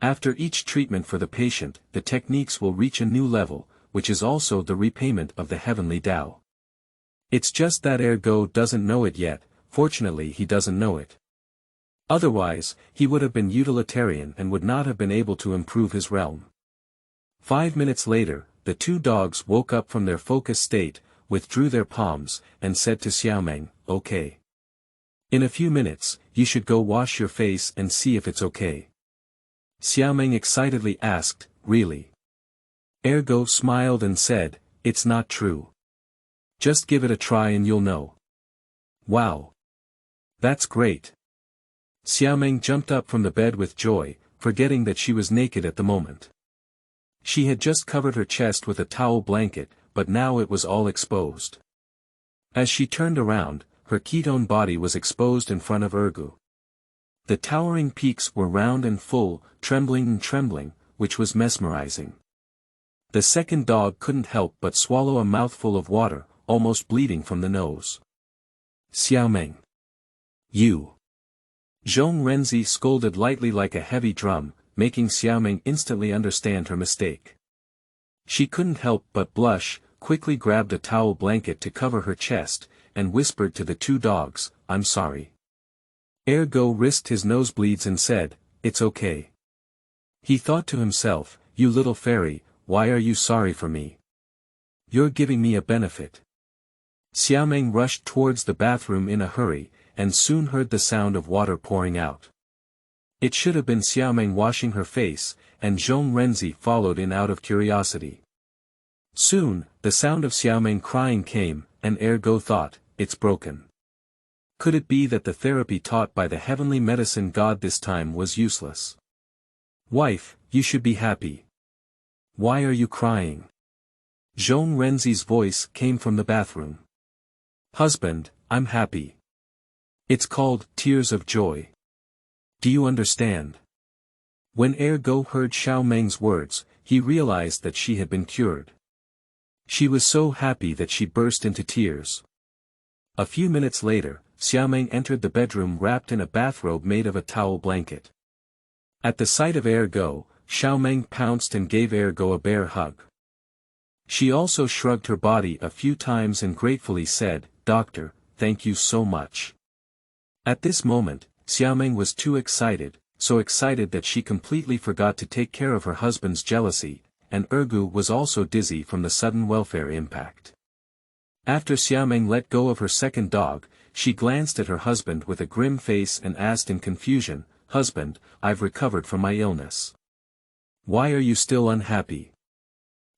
After each treatment for the patient, the techniques will reach a new level, which is also the repayment of the heavenly Tao. It's just that Ergo doesn't know it yet. Fortunately he doesn't know it. Otherwise, he would have been utilitarian and would not have been able to improve his realm. 5 minutes later, the two dogs woke up from their focused state, withdrew their palms, and said to Xiaomeng, "Okay. In a few minutes, you should go wash your face and see if it's okay." Xiaomeng excitedly asked, "Really?" Ergo smiled and said, "It's not true. Just give it a try and you'll know." "Wow. That's great. Xiaomeng jumped up from the bed with joy, forgetting that she was naked at the moment. She had just covered her chest with a towel blanket, but now it was all exposed. As she turned around, her ketone body was exposed in front of Ergu. The towering peaks were round and full, trembling, which was mesmerizing. The second dog couldn't help but swallow a mouthful of water, almost bleeding from the nose. Xiaomeng. You. Zhong Renzi scolded lightly like a heavy drum, making Xiaomeng instantly understand her mistake. She couldn't help but blush, quickly grabbed a towel blanket to cover her chest, and whispered to the two dogs, "I'm sorry." Ergo risked his nosebleeds and said, "It's okay." He thought to himself, "You little fairy, why are you sorry for me? You're giving me a benefit." Xiaomeng rushed towards the bathroom in a hurry, and soon heard the sound of water pouring out. It should have been Xiaomeng washing her face, and Zhong Renzi followed in out of curiosity. Soon, the sound of Xiaomeng crying came, and Ergo thought, "It's broken." Could it be that the therapy taught by the heavenly medicine god this time was useless? "Wife, you should be happy. Why are you crying?" Zhong Renzi's voice came from the bathroom. "Husband, I'm happy. It's called tears of joy. Do you understand?" When Ergo heard Xiaomeng's words, he realized that she had been cured. She was so happy that she burst into tears. A few minutes later, Xiaomeng entered the bedroom wrapped in a bathrobe made of a towel blanket. At the sight of Ergo, Xiaomeng pounced and gave Ergo a bear hug. She also shrugged her body a few times and gratefully said, "Doctor, thank you so much." At this moment, Xiaomeng was too excited, so excited that she completely forgot to take care of her husband's jealousy, and Ergu was also dizzy from the sudden welfare impact. After Xiaomeng let go of her second dog, she glanced at her husband with a grim face and asked in confusion, "Husband, I've recovered from my illness. Why are you still unhappy?"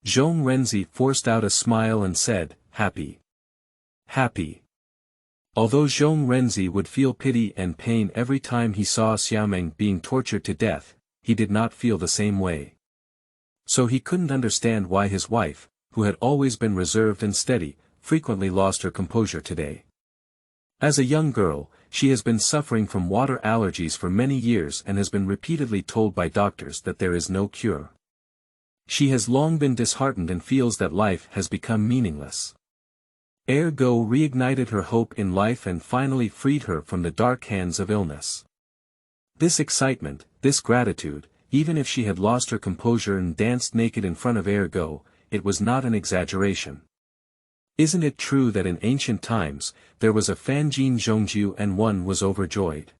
Zhong Renzi forced out a smile and said, "Happy. Happy." Although Zhong Renzi would feel pity and pain every time he saw Xiaomeng being tortured to death, he did not feel the same way. So he couldn't understand why his wife, who had always been reserved and steady, frequently lost her composure today. As a young girl, she has been suffering from water allergies for many years and has been repeatedly told by doctors that there is no cure. She has long been disheartened and feels that life has become meaningless. Ergo reignited her hope in life and finally freed her from the dark hands of illness. This excitement, this gratitude, even if she had lost her composure and danced naked in front of Ergo, it was not an exaggeration. Isn't it true that in ancient times, there was a Fanjin Zhongju and one was overjoyed?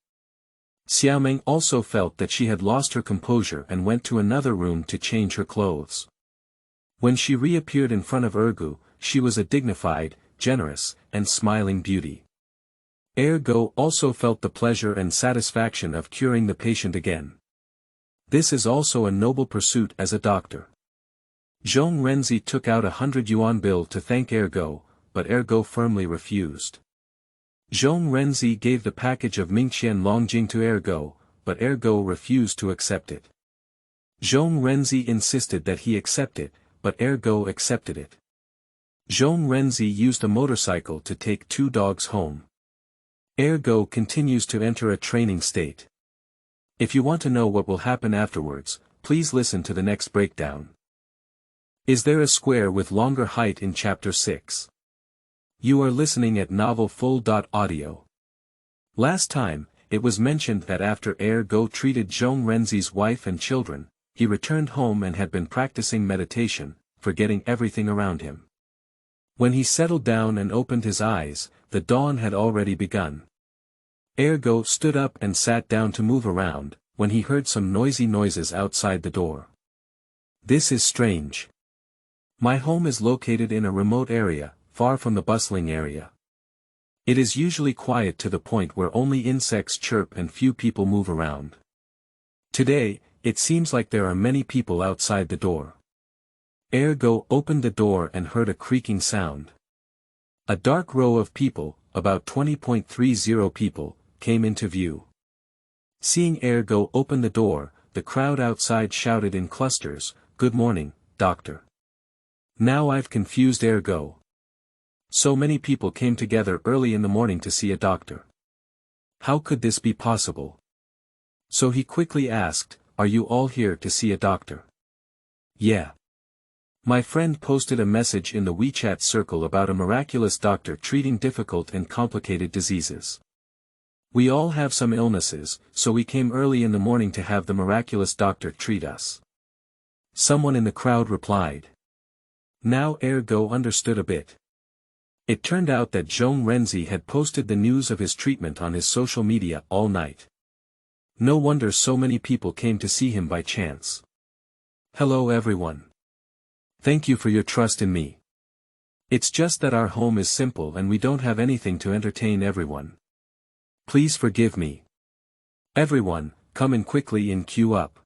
Xiaomeng also felt that she had lost her composure and went to another room to change her clothes. When she reappeared in front of Ergu, she was a dignified, generous, and smiling beauty. Ergo also felt the pleasure and satisfaction of curing the patient again. This is also a noble pursuit as a doctor. Zhong Renzi took out a 100 yuan bill to thank Ergo, but Ergo firmly refused. Zhong Renzi gave the package of Mingqian Longjing to Ergo, but Ergo refused to accept it. Zhong Renzi insisted that he accept it, but Ergo accepted it. Zhong Renzi used a motorcycle to take two dogs home. Ergo continues to enter a training state. If you want to know what will happen afterwards, please listen to the next breakdown. Is there a square with longer height in Chapter 6? You are listening at novelfull.audio. Last time, it was mentioned that after Ergo treated Zhong Renzi's wife and children, he returned home and had been practicing meditation, forgetting everything around him. When he settled down and opened his eyes, the dawn had already begun. Ergo stood up and sat down to move around, when he heard some noisy noises outside the door. This is strange. My home is located in a remote area, far from the bustling area. It is usually quiet to the point where only insects chirp and few people move around. Today, it seems like there are many people outside the door. Ergo opened the door and heard a creaking sound. A dark row of people, about 20.30 people, came into view. Seeing Ergo open the door, the crowd outside shouted in clusters, "Good morning, doctor." Now I've confused Ergo. So many people came together early in the morning to see a doctor. How could this be possible? So he quickly asked, "Are you all here to see a doctor?" "Yeah. My friend posted a message in the WeChat circle about a miraculous doctor treating difficult and complicated diseases. We all have some illnesses, so we came early in the morning to have the miraculous doctor treat us." Someone in the crowd replied. Now Ergo understood a bit. It turned out that Zhong Renzi had posted the news of his treatment on his social media all night. No wonder so many people came to see him by chance. "Hello everyone. Thank you for your trust in me. It's just that our home is simple and we don't have anything to entertain everyone. Please forgive me. Everyone, come in quickly and queue up.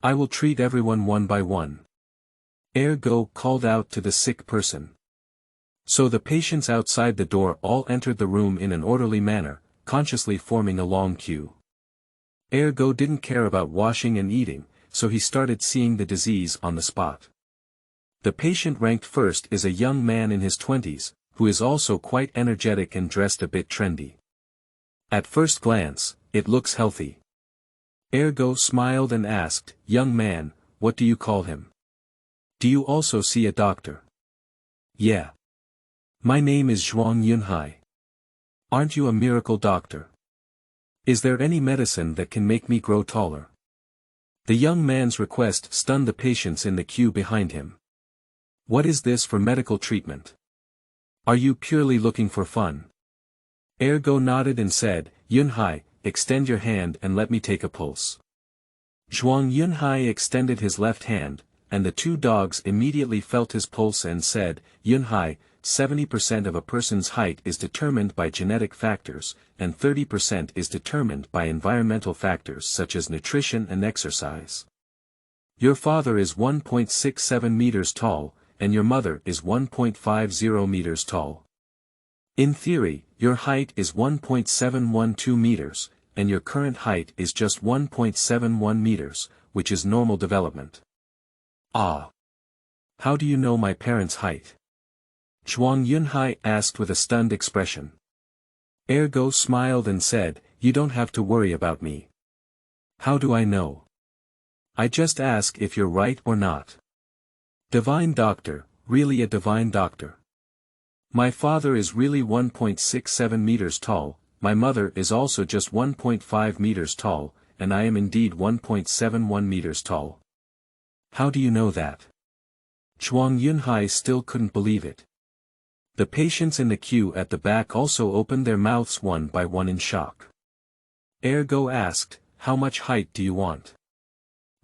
I will treat everyone one by one." Ergo called out to the sick person. So the patients outside the door all entered the room in an orderly manner, consciously forming a long queue. Ergo didn't care about washing and eating, so he started seeing the disease on the spot. The patient ranked first is a young man in his 20s, who is also quite energetic and dressed a bit trendy. At first glance, it looks healthy. Ergo smiled and asked, "Young man, what do you call him? Do you also see a doctor?" "Yeah. My name is Zhuang Yunhai. Aren't you a miracle doctor? Is there any medicine that can make me grow taller?" The young man's request stunned the patients in the queue behind him. What is this for medical treatment? Are you purely looking for fun? Ergo nodded and said, "Yunhai, extend your hand and let me take a pulse." Zhuang Yunhai extended his left hand, and the two dogs immediately felt his pulse and said, "Yunhai, 70% of a person's height is determined by genetic factors, and 30% is determined by environmental factors such as nutrition and exercise. Your father is 1.67 meters tall, and your mother is 1.50 meters tall. In theory, your height is 1.712 meters, and your current height is just 1.71 meters, which is normal development." "Ah. How do you know my parents' height?" Zhuang Yunhai asked with a stunned expression. Ergo smiled and said, "You don't have to worry about me. How do I know? I just ask if you're right or not. Divine doctor, really a divine doctor. My father is really 1.67 meters tall, my mother is also just 1.5 meters tall, and I am indeed 1.71 meters tall. How do you know that?" Zhuang Yunhai still couldn't believe it. The patients in the queue at the back also opened their mouths one by one in shock. Ergo asked, "How much height do you want?"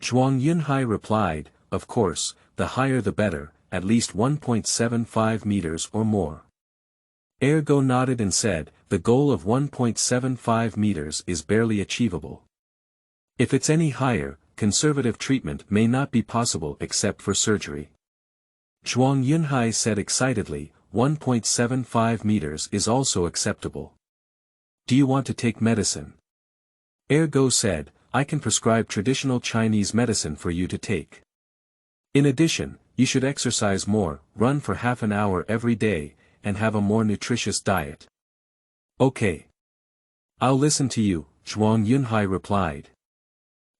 Zhuang Yunhai replied, "Of course, the higher the better, at least 1.75 meters or more." Ergo nodded and said, "The goal of 1.75 meters is barely achievable. If it's any higher, conservative treatment may not be possible except for surgery." Zhuang Yunhai said excitedly, 1.75 meters is also acceptable. "Do you want to take medicine?" Ergo said, "I can prescribe traditional Chinese medicine for you to take. In addition, you should exercise more, run for half an hour every day, and have a more nutritious diet." "Okay. I'll listen to you," Zhuang Yunhai replied.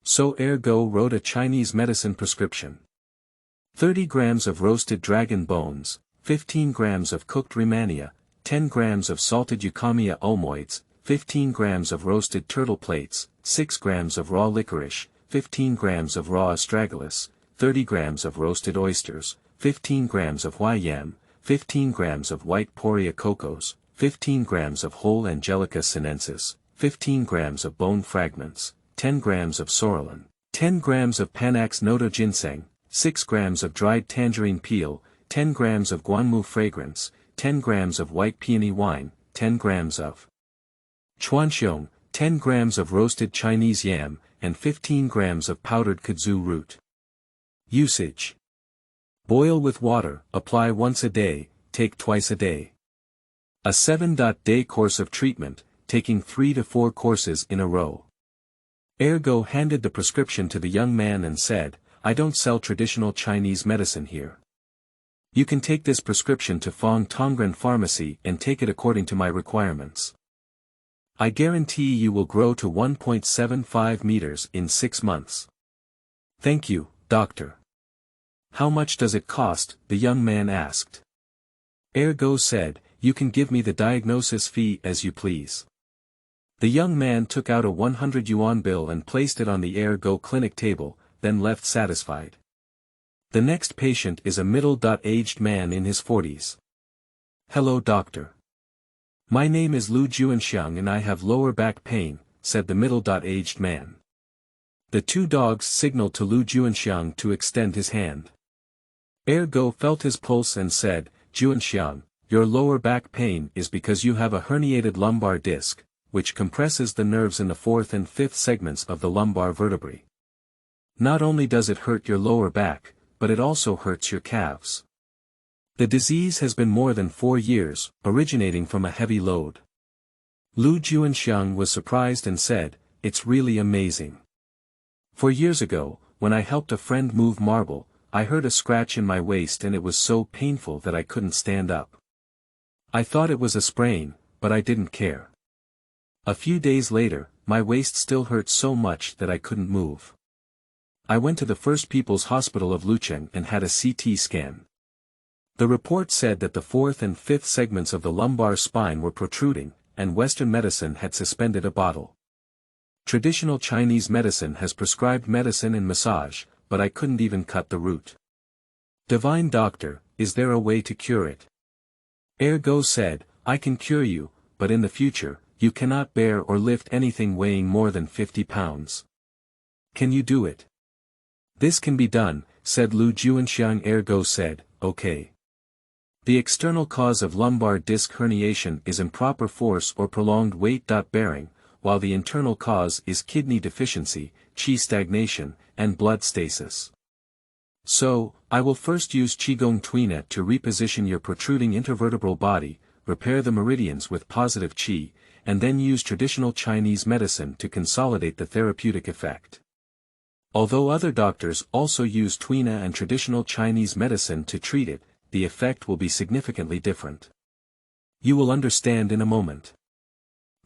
So Ergo wrote a Chinese medicine prescription. 30 grams of roasted dragon bones, 15 grams of cooked Rehmannia, 10 grams of salted Eucommia ulmoids, 15 grams of roasted turtle plates, 6 grams of raw licorice, 15 grams of raw astragalus, 30 grams of roasted oysters, 15 grams of yam, 15 grams of white poria cocos, 15 grams of whole Angelica sinensis, 15 grams of bone fragments, 10 grams of sorrelin, 10 grams of Panax nodo ginseng, 6 grams of dried tangerine peel, 10 grams of guanmu fragrance, 10 grams of white peony wine, 10 grams of chuanxiong, 10 grams of roasted Chinese yam, and 15 grams of powdered kudzu root. Usage: boil with water, apply once a day, take twice a day. A 7-day course of treatment, taking 3 to 4 courses in a row. Ergo handed the prescription to the young man and said, I don't sell traditional Chinese medicine here. You can take this prescription to Fong Tongren Pharmacy and take it according to my requirements. I guarantee you will grow to 1.75 meters in 6 months. Thank you, doctor. How much does it cost? The young man asked. Ergo said, you can give me the diagnosis fee as you please. The young man took out a 100 yuan bill and placed it on the Ergo clinic table, then left satisfied. The next patient is a middle-aged man in his 40s. Hello doctor. My name is Lu Juanxiang and I have lower back pain, said the middle-aged man. The two dogs signaled to Lu Juanxiang to extend his hand. Ergo felt his pulse and said, Juanxiang, your lower back pain is because you have a herniated lumbar disc, which compresses the nerves in the 4th and 5th segments of the lumbar vertebrae. Not only does it hurt your lower back, but it also hurts your calves. The disease has been more than 4 years, originating from a heavy load. Lu Juanxiang was surprised and said, it's really amazing. 4 years ago, when I helped a friend move marble, I heard a scratch in my waist and it was so painful that I couldn't stand up. I thought it was a sprain, but I didn't care. A few days later, my waist still hurt so much that I couldn't move. I went to the First People's Hospital of Lucheng and had a CT scan. The report said that the 4th and 5th segments of the lumbar spine were protruding, and Western medicine had suspended a bottle. Traditional Chinese medicine has prescribed medicine and massage, but I couldn't even cut the root. Divine doctor, is there a way to cure it? Ergo said, I can cure you, but in the future, you cannot bear or lift anything weighing more than 50 pounds. Can you do it? This can be done, said Lu Juanxiang. Ergo said, okay. The external cause of lumbar disc herniation is improper force or prolonged weight bearing, while the internal cause is kidney deficiency, qi stagnation, and blood stasis. So, I will first use Qigong Tuina to reposition your protruding intervertebral body, repair the meridians with positive qi, and then use traditional Chinese medicine to consolidate the therapeutic effect. Although other doctors also use Tuina and traditional Chinese medicine to treat it, the effect will be significantly different. You will understand in a moment.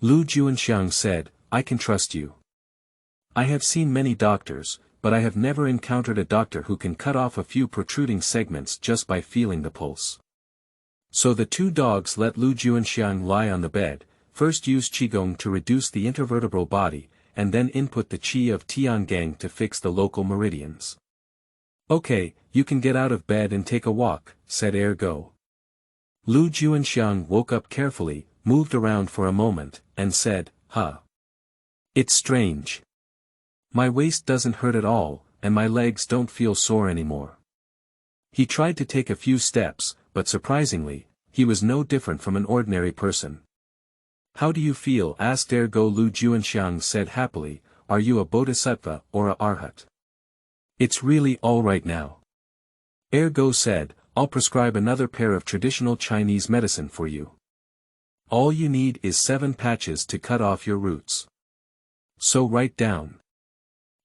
Lu Juanxiang said, I can trust you. I have seen many doctors, but I have never encountered a doctor who can cut off a few protruding segments just by feeling the pulse. So the two dogs let Lu Juanxiang lie on the bed, first use Qigong to reduce the intervertebral body, and then input the Qi of Tiangang to fix the local meridians. Okay, you can get out of bed and take a walk, said Ergo. Lu Juanxiang woke up carefully, moved around for a moment, and said, huh. It's strange. My waist doesn't hurt at all, and my legs don't feel sore anymore. He tried to take a few steps, but surprisingly, he was no different from an ordinary person. How do you feel? Asked Ergo. Lu Juanxiang said happily, are you a bodhisattva or a arhat? It's really all right now. Ergo said, I'll prescribe another pair of traditional Chinese medicine for you. All you need is 7 patches to cut off your roots. So write down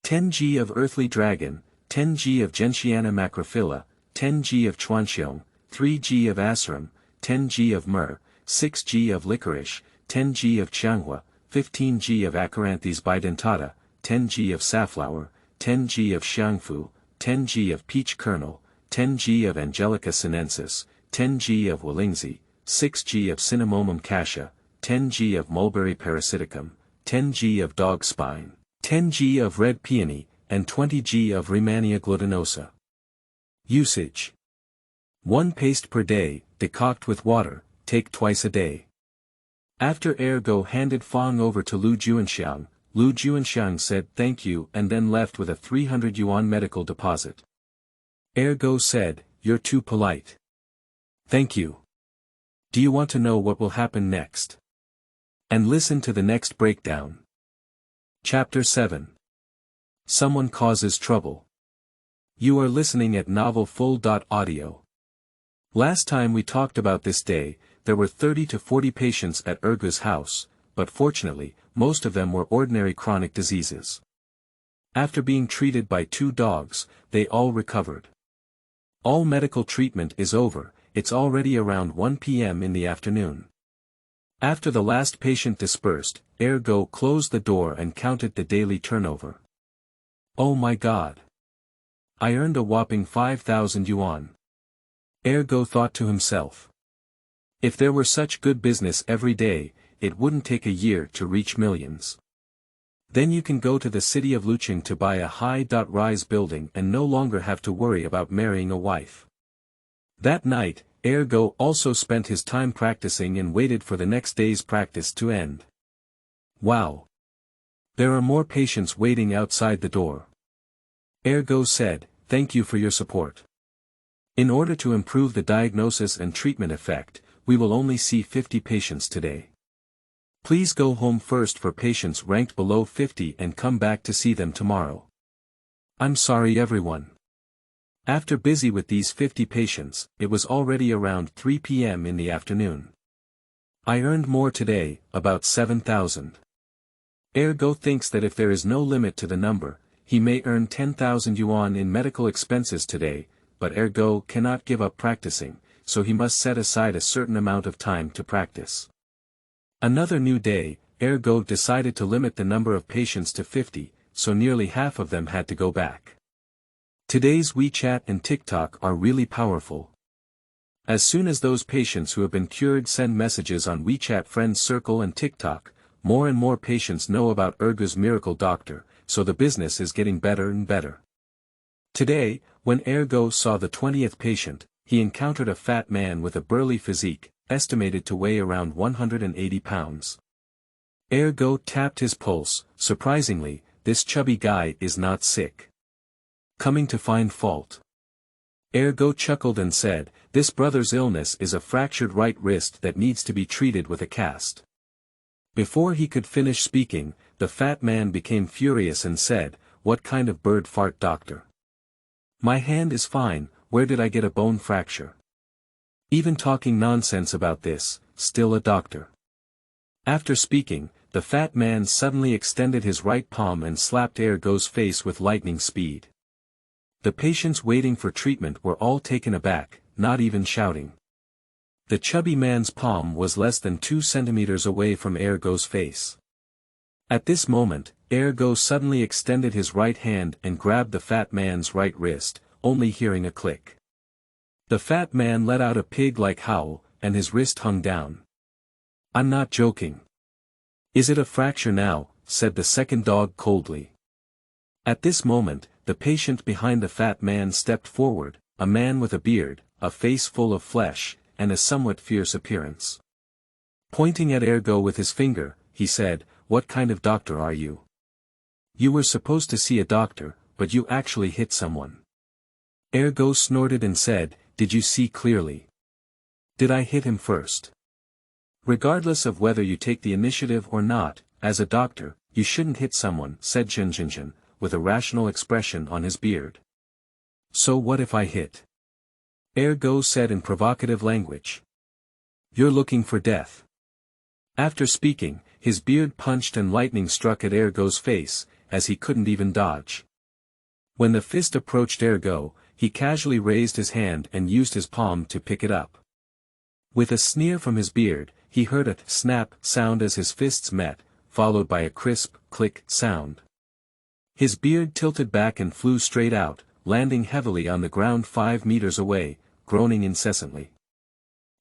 10 g of earthly dragon, 10 g of gentiana macrophylla, 10 g of chuanxiong, 3 g of asarum, 10 g of myrrh, 6 g of licorice, 10 g of qianghua, 15 g of acaranthes bidentata, 10 g of safflower, 10 g of xiangfu, 10 g of peach kernel, 10 g of angelica sinensis, 10 g of Willingzi, 6 g of cinnamomum cassia, 10 g of mulberry parasiticum, 10 g of dog spine, 10 g of red peony, and 20 g of Rehmannia glutinosa. Usage: 1 paste per day, decoct with water, take twice a day. After Ergo handed Fong over to Lu Juanxiang, Lu Juanxiang said thank you and then left with a 300 yuan medical deposit. Ergo said, you're too polite. Thank you. Do you want to know what will happen next? And listen to the next breakdown. Chapter 7. Someone causes trouble. You are listening at Novel Full.audio. Last time we talked about this day, there were 30 to 40 patients at Ergo's house, but fortunately, most of them were ordinary chronic diseases. After being treated by 2 dogs, they all recovered. All medical treatment is over, it's already around 1 p.m. in the afternoon. After the last patient dispersed, Ergo closed the door and counted the daily turnover. Oh my god! I earned a whopping 5,000 yuan. Ergo thought to himself. If there were such good business every day, it wouldn't take a year to reach millions. Then you can go to the city of Luqing to buy a high-rise building and no longer have to worry about marrying a wife. That night, Ergo also spent his time practicing and waited for the next day's practice to end. Wow! There are more patients waiting outside the door. Ergo said, "Thank you for your support. In order to improve the diagnosis and treatment effect, we will only see 50 patients today. Please go home first for patients ranked below 50 and come back to see them tomorrow. I'm sorry everyone." After busy with these 50 patients, it was already around 3 p.m. in the afternoon. I earned more today, about 7,000. Ergo thinks that if there is no limit to the number, he may earn 10,000 yuan in medical expenses today, but Ergo cannot give up practicing, so he must set aside a certain amount of time to practice. Another new day, Ergo decided to limit the number of patients to 50, so nearly half of them had to go back. Today's WeChat and TikTok are really powerful. As soon as those patients who have been cured send messages on WeChat Friends Circle and TikTok, more and more patients know about Ergo's miracle doctor, so the business is getting better and better. Today, when Ergo saw the 20th patient, he encountered a fat man with a burly physique, estimated to weigh around 180 pounds. Ergo tapped his pulse. Surprisingly, this chubby guy is not sick. Coming to find fault. Ergo chuckled and said, "This brother's illness is a fractured right wrist that needs to be treated with a cast." Before he could finish speaking, the fat man became furious and said, "What kind of bird fart doctor? My hand is fine, where did I get a bone fracture? Even talking nonsense about this, still a doctor." After speaking, the fat man suddenly extended his right palm and slapped Ergo's face with lightning speed. The patients waiting for treatment were all taken aback, not even shouting. The chubby man's palm was less than 2 centimeters away from Ergo's face. At this moment, Ergo suddenly extended his right hand and grabbed the fat man's right wrist, only hearing a click. The fat man let out a pig-like howl, and his wrist hung down. "I'm not joking." "Is it a fracture now?" said the second dog coldly. At this moment, the patient behind the fat man stepped forward, a man with a beard, a face full of flesh, and a somewhat fierce appearance. Pointing at Ergo with his finger, he said, "What kind of doctor are you? You were supposed to see a doctor, but you actually hit someone." Ergo snorted and said, "Did you see clearly? Did I hit him first? Regardless of whether you take the initiative or not, as a doctor, you shouldn't hit someone," said Zhen, with a rational expression on his beard. "So what if I hit?" Ergo said in provocative language. "You're looking for death." After speaking, his beard punched and lightning struck at Ergo's face, as he couldn't even dodge. When the fist approached Ergo, he casually raised his hand and used his palm to pick it up. With a sneer from his beard, he heard a snap sound as his fists met, followed by a crisp click sound. His beard tilted back and flew straight out, landing heavily on the ground 5 meters away, groaning incessantly.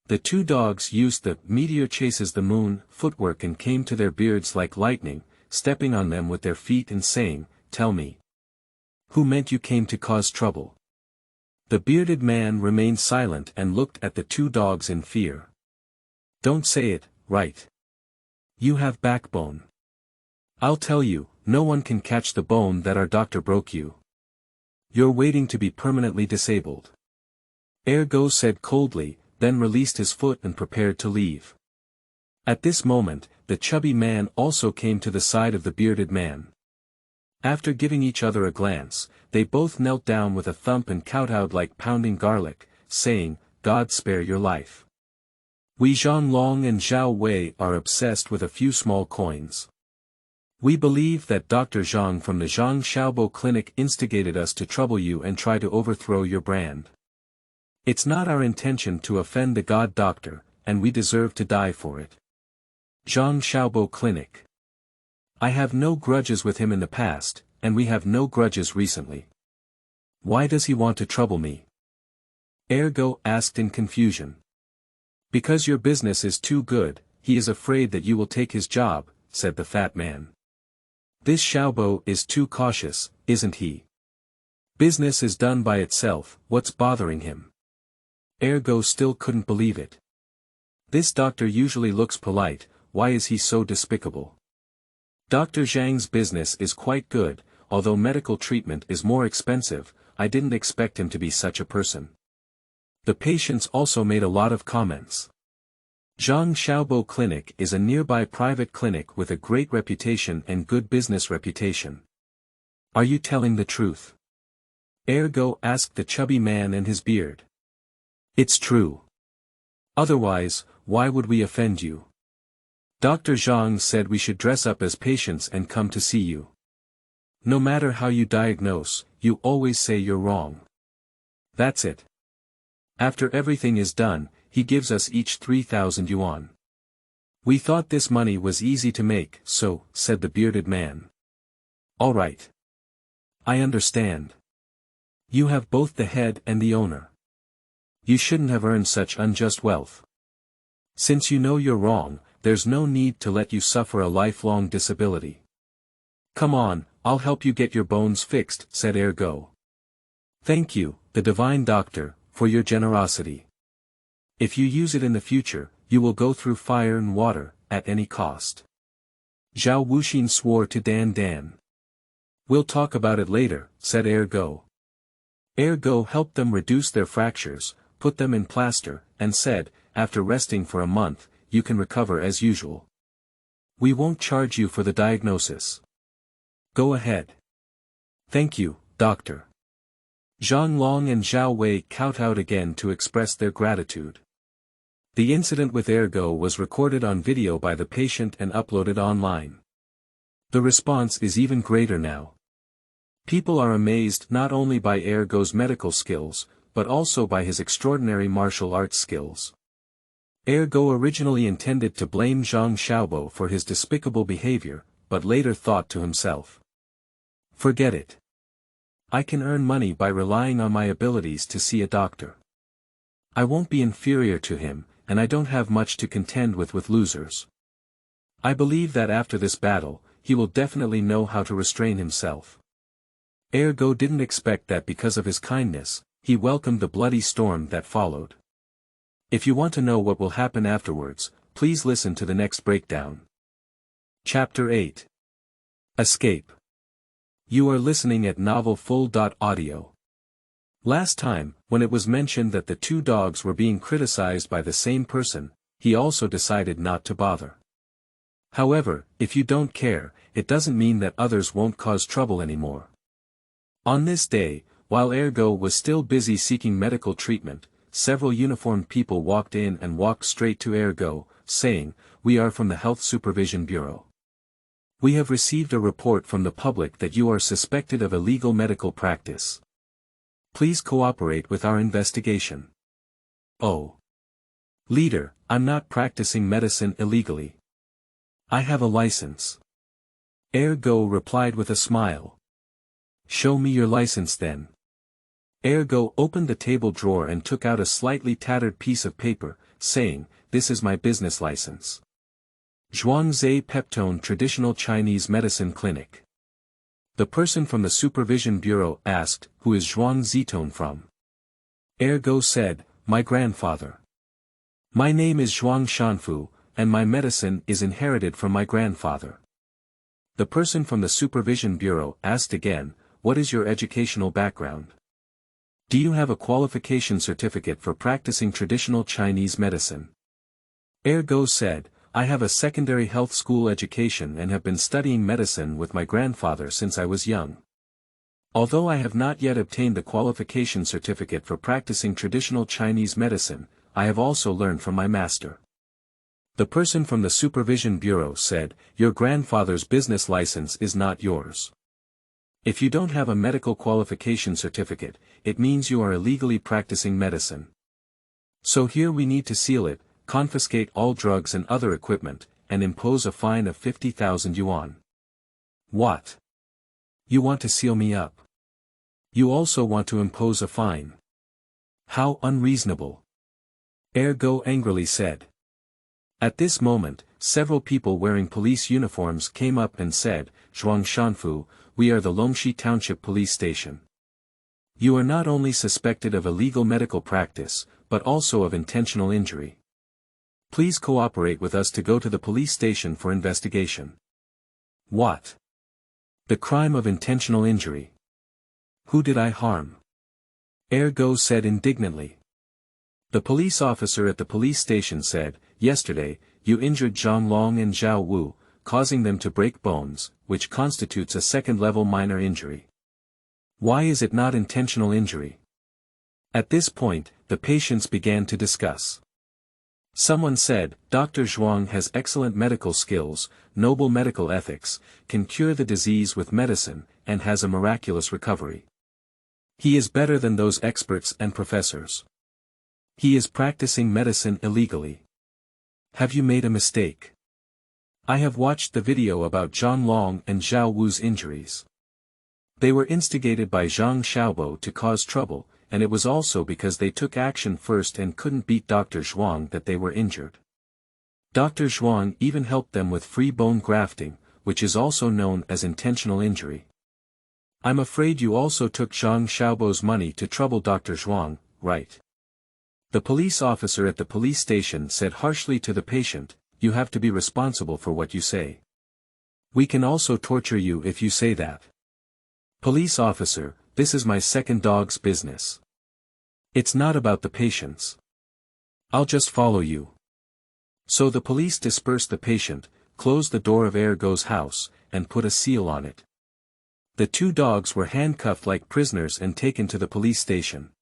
The 2 dogs used the "meteor chases the moon" footwork and came to their beards like lightning, stepping on them with their feet and saying, "Tell me. Who meant you came to cause trouble?" The bearded man remained silent and looked at the 2 dogs in fear. "Don't say it, right? You have backbone. I'll tell you, no one can catch the bone that our doctor broke you. You're waiting to be permanently disabled." Ergo said coldly, then released his foot and prepared to leave. At this moment, the chubby man also came to the side of the bearded man. After giving each other a glance, they both knelt down with a thump and kowtowed like pounding garlic, saying, "God spare your life." Wei Zhanglong and Zhao Wei are obsessed with a few small coins. We believe that Dr. Zhang from the Zhang Xiaobo Clinic instigated us to trouble you and try to overthrow your brand. It's not our intention to offend the God Doctor, and we deserve to die for it. Zhang Xiaobo Clinic. I have no grudges with him in the past, and we have no grudges recently. Why does he want to trouble me? Ergo asked in confusion. Because your business is too good, he is afraid that you will take his job, said the fat man. This Xiaobo is too cautious, isn't he? Business is done by itself, what's bothering him? Ergo still couldn't believe it. This doctor usually looks polite, why is he so despicable? Dr. Zhang's business is quite good, although medical treatment is more expensive, I didn't expect him to be such a person. The patients also made a lot of comments. Zhang Xiaobo Clinic is a nearby private clinic with a great reputation and good business reputation. Are you telling the truth? Ergo asked the chubby man and his beard. It's true. Otherwise, why would we offend you? Dr. Zhang said we should dress up as patients and come to see you. No matter how you diagnose, you always say you're wrong. That's it. After everything is done, he gives us each 3,000 yuan. We thought this money was easy to make, so, said the bearded man. All right. I understand. You have both the head and the owner. You shouldn't have earned such unjust wealth. Since you know you're wrong, there's no need to let you suffer a lifelong disability. Come on, I'll help you get your bones fixed, said Ergo. Thank you, the divine doctor, for your generosity. If you use it in the future, you will go through fire and water, at any cost. Zhao Wuxin swore to Dan Dan. We'll talk about it later, said Ergo. Ergo helped them reduce their fractures, put them in plaster, and said, after resting for a month, you can recover as usual. We won't charge you for the diagnosis. Go ahead. Thank you, doctor. Zhang Long and Zhao Wei kowtowed again to express their gratitude. The incident with Ergo was recorded on video by the patient and uploaded online. The response is even greater now. People are amazed not only by Ergo's medical skills, but also by his extraordinary martial arts skills. Ergo originally intended to blame Zhang Xiaobo for his despicable behavior, but later thought to himself. Forget it. I can earn money by relying on my abilities to see a doctor. I won't be inferior to him, and I don't have much to contend with losers. I believe that after this battle, he will definitely know how to restrain himself. Ergo didn't expect that because of his kindness, he welcomed the bloody storm that followed. If you want to know what will happen afterwards, please listen to the next breakdown. Chapter 8. Escape. You are listening at novelfull.audio. Last time, when it was mentioned that the two dogs were being criticized by the same person, he also decided not to bother. However, if you don't care, it doesn't mean that others won't cause trouble anymore. On this day, while Ergo was still busy seeking medical treatment, several uniformed people walked in and walked straight to Ergo, saying, "We are from the Health Supervision Bureau. We have received a report from the public that you are suspected of illegal medical practice. Please cooperate with our investigation." Oh. Leader, I'm not practicing medicine illegally. I have a license. Ergo replied with a smile. Show me your license then. Ergo opened the table drawer and took out a slightly tattered piece of paper, saying, "This is my business license. Zhuangzi Peptone Traditional Chinese Medicine Clinic." The person from the Supervision Bureau asked, "Who is Zhuang Zitone from?" Ergo said, "My grandfather. My name is Zhuang Shanfu, and my medicine is inherited from my grandfather." The person from the Supervision Bureau asked again, "What is your educational background? Do you have a qualification certificate for practicing traditional Chinese medicine?" Ergo said, "I have a secondary health school education and have been studying medicine with my grandfather since I was young. Although I have not yet obtained the qualification certificate for practicing traditional Chinese medicine, I have also learned from my master." The person from the Supervision Bureau said, "Your grandfather's business license is not yours. If you don't have a medical qualification certificate, it means you are illegally practicing medicine. So here we need to seal it, confiscate all drugs and other equipment, and impose a fine of 50,000 yuan. What? You want to seal me up? You also want to impose a fine? How unreasonable!" Ergo angrily said. At this moment, several people wearing police uniforms came up and said, "Zhuang Shanfu, we are the Longxi Township Police Station. You are not only suspected of illegal medical practice, but also of intentional injury. Please cooperate with us to go to the police station for investigation." What? The crime of intentional injury? Who did I harm? Ergo said indignantly. The police officer at the police station said, "Yesterday, you injured Zhang Long and Zhao Wu, causing them to break bones, which constitutes a second-level minor injury. Why is it not intentional injury?" At this point, the patients began to discuss. Someone said, "Dr. Zhuang has excellent medical skills, noble medical ethics, can cure the disease with medicine, and has a miraculous recovery. He is better than those experts and professors. He is practicing medicine illegally. Have you made a mistake? I have watched the video about Zhang Long and Zhao Wu's injuries. They were instigated by Zhang Xiaobo to cause trouble, and it was also because they took action first and couldn't beat Dr. Zhuang that they were injured. Dr. Zhuang even helped them with free bone grafting, which is also known as intentional injury. I'm afraid you also took Zhang Xiaobo's money to trouble Dr. Zhuang, right?" The police officer at the police station said harshly to the patient, "You have to be responsible for what you say. We can also torture you if you say that." Police officer, this is my second dog's business. It's not about the patients. I'll just follow you. So the police dispersed the patient, closed the door of Ergo's house, and put a seal on it. The two dogs were handcuffed like prisoners and taken to the police station.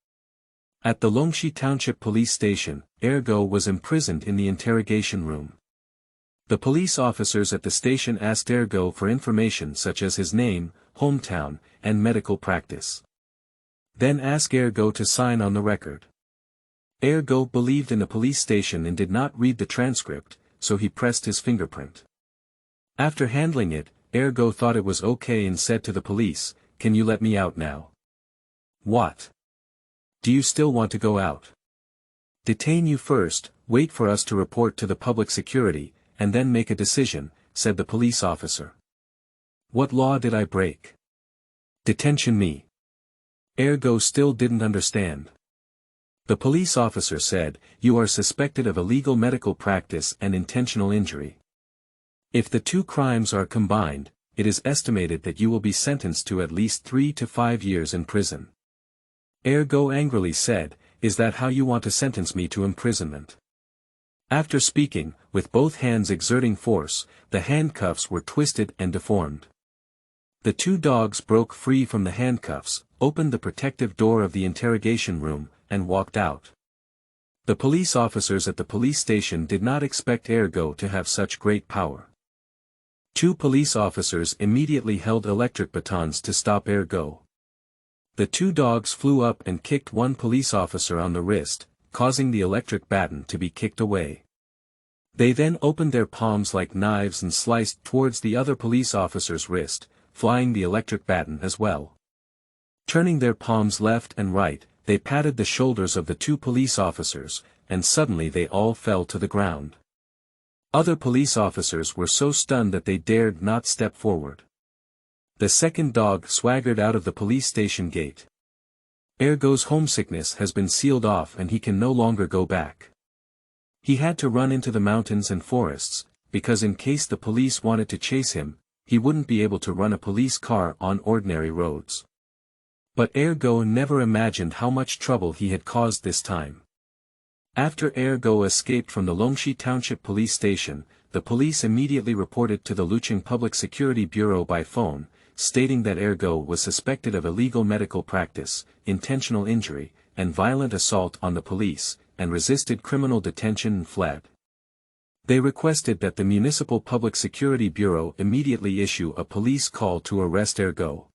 At the Longxi Township Police Station, Ergo was imprisoned in the interrogation room. The police officers at the station asked Ergo for information such as his name, hometown, and medical practice. Then asked Ergo to sign on the record. Ergo believed in the police station and did not read the transcript, so he pressed his fingerprint. After handling it, Ergo thought it was okay and said to the police, "Can you let me out now?" What? Do you still want to go out? Detain you first, wait for us to report to the public security, and then make a decision, said the police officer. What law did I break? Detention me. Ergo still didn't understand. The police officer said, "You are suspected of illegal medical practice and intentional injury. If the two crimes are combined, it is estimated that you will be sentenced to at least 3 to 5 years in prison." Ergo angrily said, "Is that how you want to sentence me to imprisonment?" After speaking, with both hands exerting force, the handcuffs were twisted and deformed. The two dogs broke free from the handcuffs, opened the protective door of the interrogation room, and walked out. The police officers at the police station did not expect Ergo to have such great power. Two police officers immediately held electric batons to stop Ergo. The two dogs flew up and kicked one police officer on the wrist, causing the electric baton to be kicked away. They then opened their palms like knives and sliced towards the other police officer's wrist, flying the electric baton as well. Turning their palms left and right, they patted the shoulders of the two police officers, and suddenly they all fell to the ground. Other police officers were so stunned that they dared not step forward. The second dog swaggered out of the police station gate. Ergo's homesickness has been sealed off and he can no longer go back. He had to run into the mountains and forests, because in case the police wanted to chase him, he wouldn't be able to run a police car on ordinary roads. But Ergo never imagined how much trouble he had caused this time. After Ergo escaped from the Longxi Township Police Station, the police immediately reported to the Luqing Public Security Bureau by phone, stating that Ergo was suspected of illegal medical practice, intentional injury, and violent assault on the police, and resisted criminal detention and fled. They requested that the Municipal Public Security Bureau immediately issue a police call to arrest Ergo.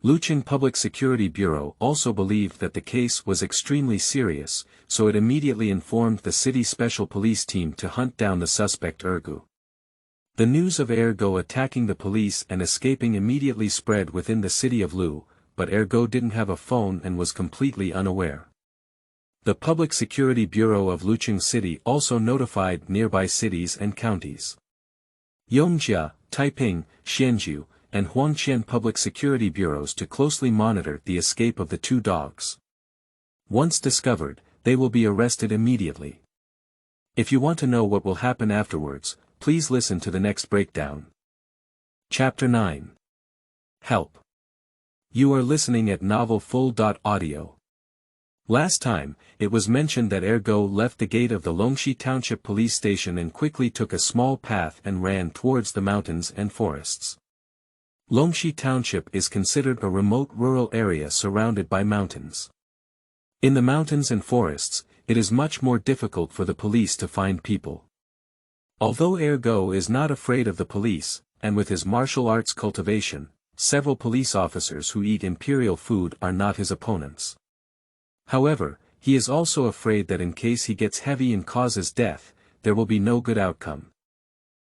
Lucheng Public Security Bureau also believed that the case was extremely serious, so it immediately informed the city special police team to hunt down the suspect Ergo. The news of Ergo attacking the police and escaping immediately spread within the city of Lu, but Ergo didn't have a phone and was completely unaware. The Public Security Bureau of Lucheng City also notified nearby cities and counties. Yongjia, Taiping, Xianzhou, and Huangqian Public Security Bureaus to closely monitor the escape of the two dogs. Once discovered, they will be arrested immediately. If you want to know what will happen afterwards, please listen to the next breakdown. Chapter 9. Help. You are listening at novelfull.audio. Last time, it was mentioned that Ergo left the gate of the Longxi Township Police Station and quickly took a small path and ran towards the mountains and forests. Longxi Township is considered a remote rural area surrounded by mountains. In the mountains and forests, it is much more difficult for the police to find people. Although Ergo is not afraid of the police, and with his martial arts cultivation, several police officers who eat imperial food are not his opponents. However, he is also afraid that in case he gets heavy and causes death, there will be no good outcome.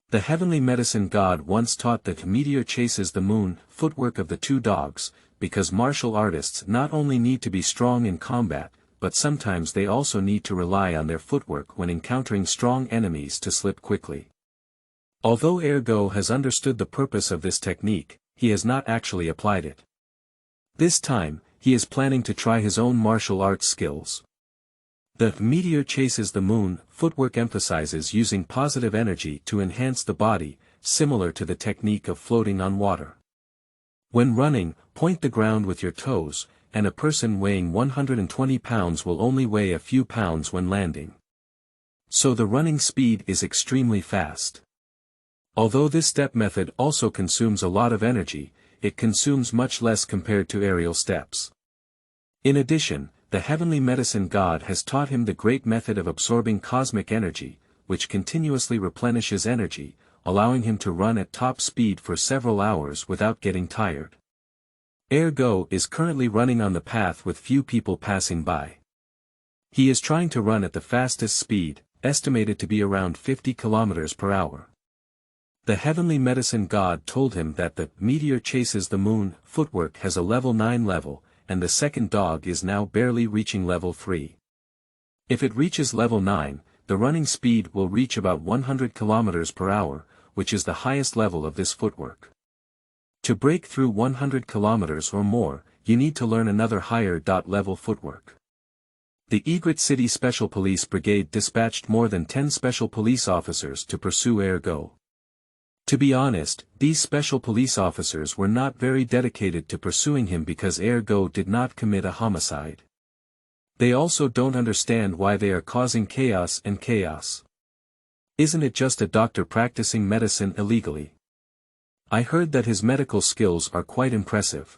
The heavenly medicine god once taught that meteor chases the moon, footwork of the two dogs, because martial artists not only need to be strong in combat, but sometimes they also need to rely on their footwork when encountering strong enemies to slip quickly. Although Ergo has understood the purpose of this technique, he has not actually applied it. This time, he is planning to try his own martial arts skills. The meteor chases the moon footwork emphasizes using positive energy to enhance the body, similar to the technique of floating on water. When running, point the ground with your toes, and a person weighing 120 pounds will only weigh a few pounds when landing. So the running speed is extremely fast. Although this step method also consumes a lot of energy, it consumes much less compared to aerial steps. In addition, the heavenly medicine god has taught him the great method of absorbing cosmic energy, which continuously replenishes energy, allowing him to run at top speed for several hours without getting tired. Ergo is currently running on the path with few people passing by. He is trying to run at the fastest speed, estimated to be around 50 kilometers per hour. The heavenly medicine god told him that the meteor chases the moon footwork has a level 9 level, and the second dog is now barely reaching level 3. If it reaches level 9, the running speed will reach about 100 kilometers per hour, which is the highest level of this footwork. To break through 100 kilometers or more, you need to learn another higher level footwork. The Egret City Special Police Brigade dispatched more than 10 special police officers to pursue Ergo. To be honest, these special police officers were not very dedicated to pursuing him because Ergo did not commit a homicide. They also don't understand why they are causing chaos and chaos. Isn't it just a doctor practicing medicine illegally? I heard that his medical skills are quite impressive.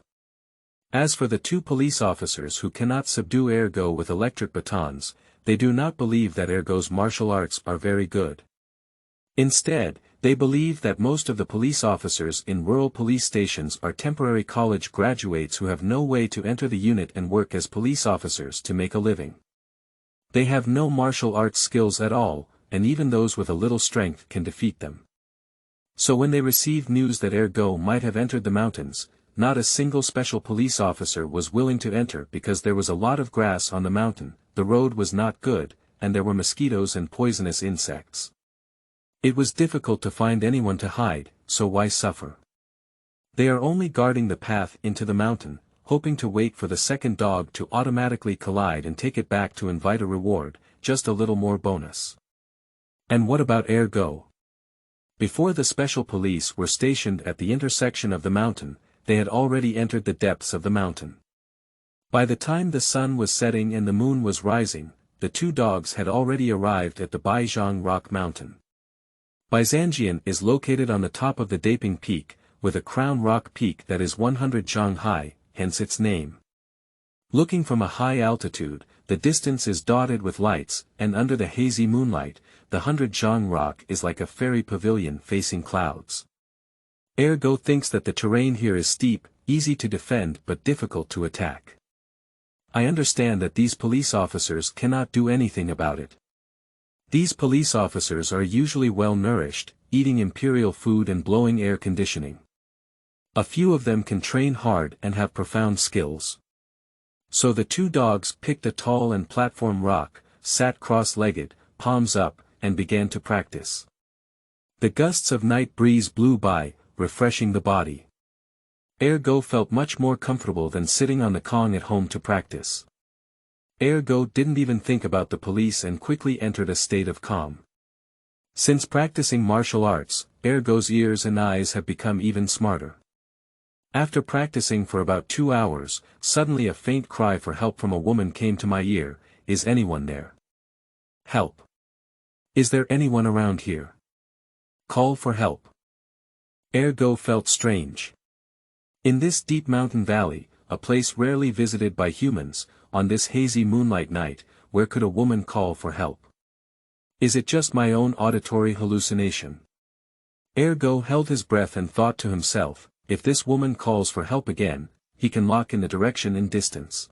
As for the two police officers who cannot subdue Ergo with electric batons, they do not believe that Ergo's martial arts are very good. Instead, they believe that most of the police officers in rural police stations are temporary college graduates who have no way to enter the unit and work as police officers to make a living. They have no martial arts skills at all, and even those with a little strength can defeat them. So when they received news that Ergo might have entered the mountains, not a single special police officer was willing to enter because there was a lot of grass on the mountain, the road was not good, and there were mosquitoes and poisonous insects. It was difficult to find anyone to hide, so why suffer? They are only guarding the path into the mountain, hoping to wait for the second dog to automatically collide and take it back to invite a reward, just a little more bonus. And what about Ergo? Before the special police were stationed at the intersection of the mountain, they had already entered the depths of the mountain. By the time the sun was setting and the moon was rising, the two dogs had already arrived at the Baizhang Rock Mountain. Baizanjian is located on the top of the Daping Peak, with a crown rock peak that is 100 zhang high, hence its name. Looking from a high altitude, the distance is dotted with lights, and under the hazy moonlight, the 100 rock is like a fairy pavilion facing clouds. Ergo thinks that the terrain here is steep, easy to defend but difficult to attack. I understand that these police officers cannot do anything about it. These police officers are usually well nourished, eating imperial food and blowing air conditioning. A few of them can train hard and have profound skills. So the two dogs picked a tall and platform rock, sat cross-legged, palms up, and began to practice. The gusts of night breeze blew by, refreshing the body. Ergo felt much more comfortable than sitting on the Kong at home to practice. Ergo didn't even think about the police and quickly entered a state of calm. Since practicing martial arts, Ergo's ears and eyes have become even smarter. After practicing for about 2 hours, suddenly a faint cry for help from a woman came to my ear. Is anyone there? Help. Is there anyone around here? Call for help. Ergo felt strange. In this deep mountain valley, a place rarely visited by humans, on this hazy moonlight night, where could a woman call for help? Is it just my own auditory hallucination? Ergo held his breath and thought to himself, if this woman calls for help again, he can lock in the direction and distance.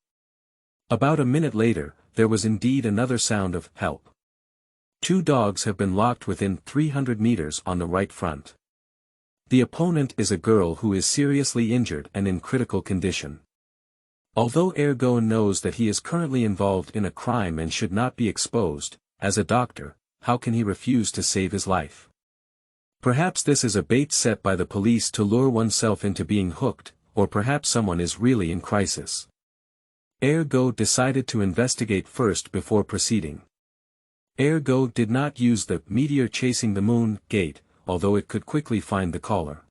About a minute later, there was indeed another sound of help. 2 dogs have been locked within 300 meters on the right front. The opponent is a girl who is seriously injured and in critical condition. Although Ergo knows that he is currently involved in a crime and should not be exposed, as a doctor, how can he refuse to save his life? Perhaps this is a bait set by the police to lure oneself into being hooked, or perhaps someone is really in crisis. Ergo decided to investigate first before proceeding. Ergo did not use the meteor chasing the moon gate, although it could quickly find the caller.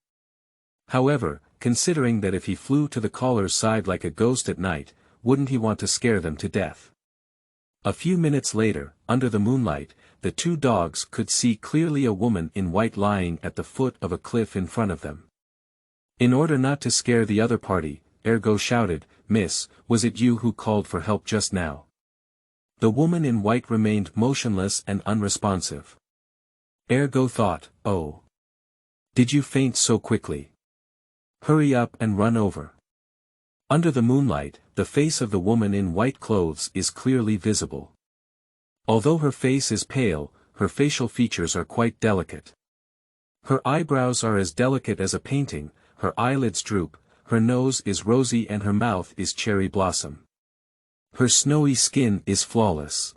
However, considering that if he flew to the caller's side like a ghost at night, wouldn't he want to scare them to death? A few minutes later, under the moonlight, the 2 dogs could see clearly a woman in white lying at the foot of a cliff in front of them. In order not to scare the other party, Ergo shouted, "Miss, was it you who called for help just now?" The woman in white remained motionless and unresponsive. Ergo thought, oh. Did you faint so quickly? Hurry up and run over. Under the moonlight, the face of the woman in white clothes is clearly visible. Although her face is pale, her facial features are quite delicate. Her eyebrows are as delicate as a painting, her eyelids droop, her nose is rosy and her mouth is cherry blossom. Her snowy skin is flawless.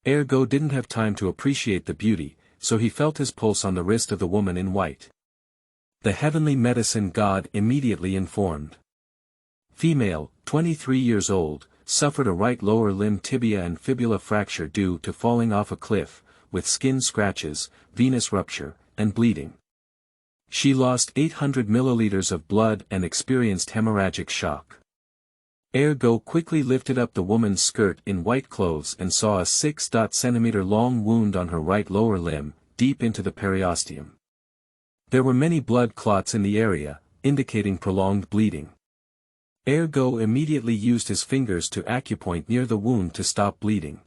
Ergo didn't have time to appreciate the beauty, so he felt his pulse on the wrist of the woman in white. The heavenly medicine god immediately informed. Female, 23 years old, suffered a right lower limb tibia and fibula fracture due to falling off a cliff, with skin scratches, venous rupture, and bleeding. She lost 800 milliliters of blood and experienced hemorrhagic shock. Ergo quickly lifted up the woman's skirt in white clothes and saw a 6 cm long wound on her right lower limb, deep into the periosteum. There were many blood clots in the area, indicating prolonged bleeding. Ergo immediately used his fingers to acupoint near the wound to stop bleeding.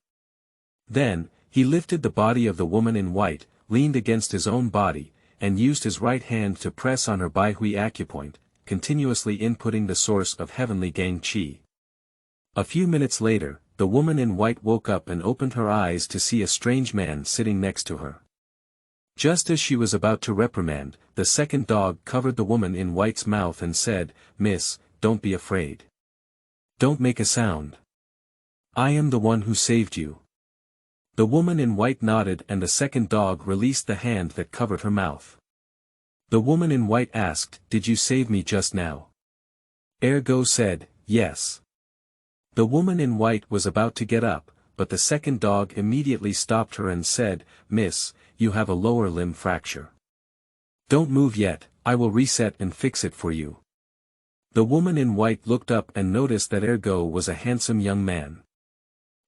Then, he lifted the body of the woman in white, leaned against his own body, and used his right hand to press on her Baihui acupoint, continuously inputting the source of heavenly Gang Qi. A few minutes later, the woman in white woke up and opened her eyes to see a strange man sitting next to her. Just as she was about to reprimand, the second dog covered the woman in white's mouth and said, "Miss, don't be afraid. Don't make a sound. I am the one who saved you." The woman in white nodded and the second dog released the hand that covered her mouth. The woman in white asked, "Did you save me just now?" Ergo said, "Yes." The woman in white was about to get up, but the second dog immediately stopped her and said, "Miss, you have a lower limb fracture. Don't move yet, I will reset and fix it for you." The woman in white looked up and noticed that Ergo was a handsome young man.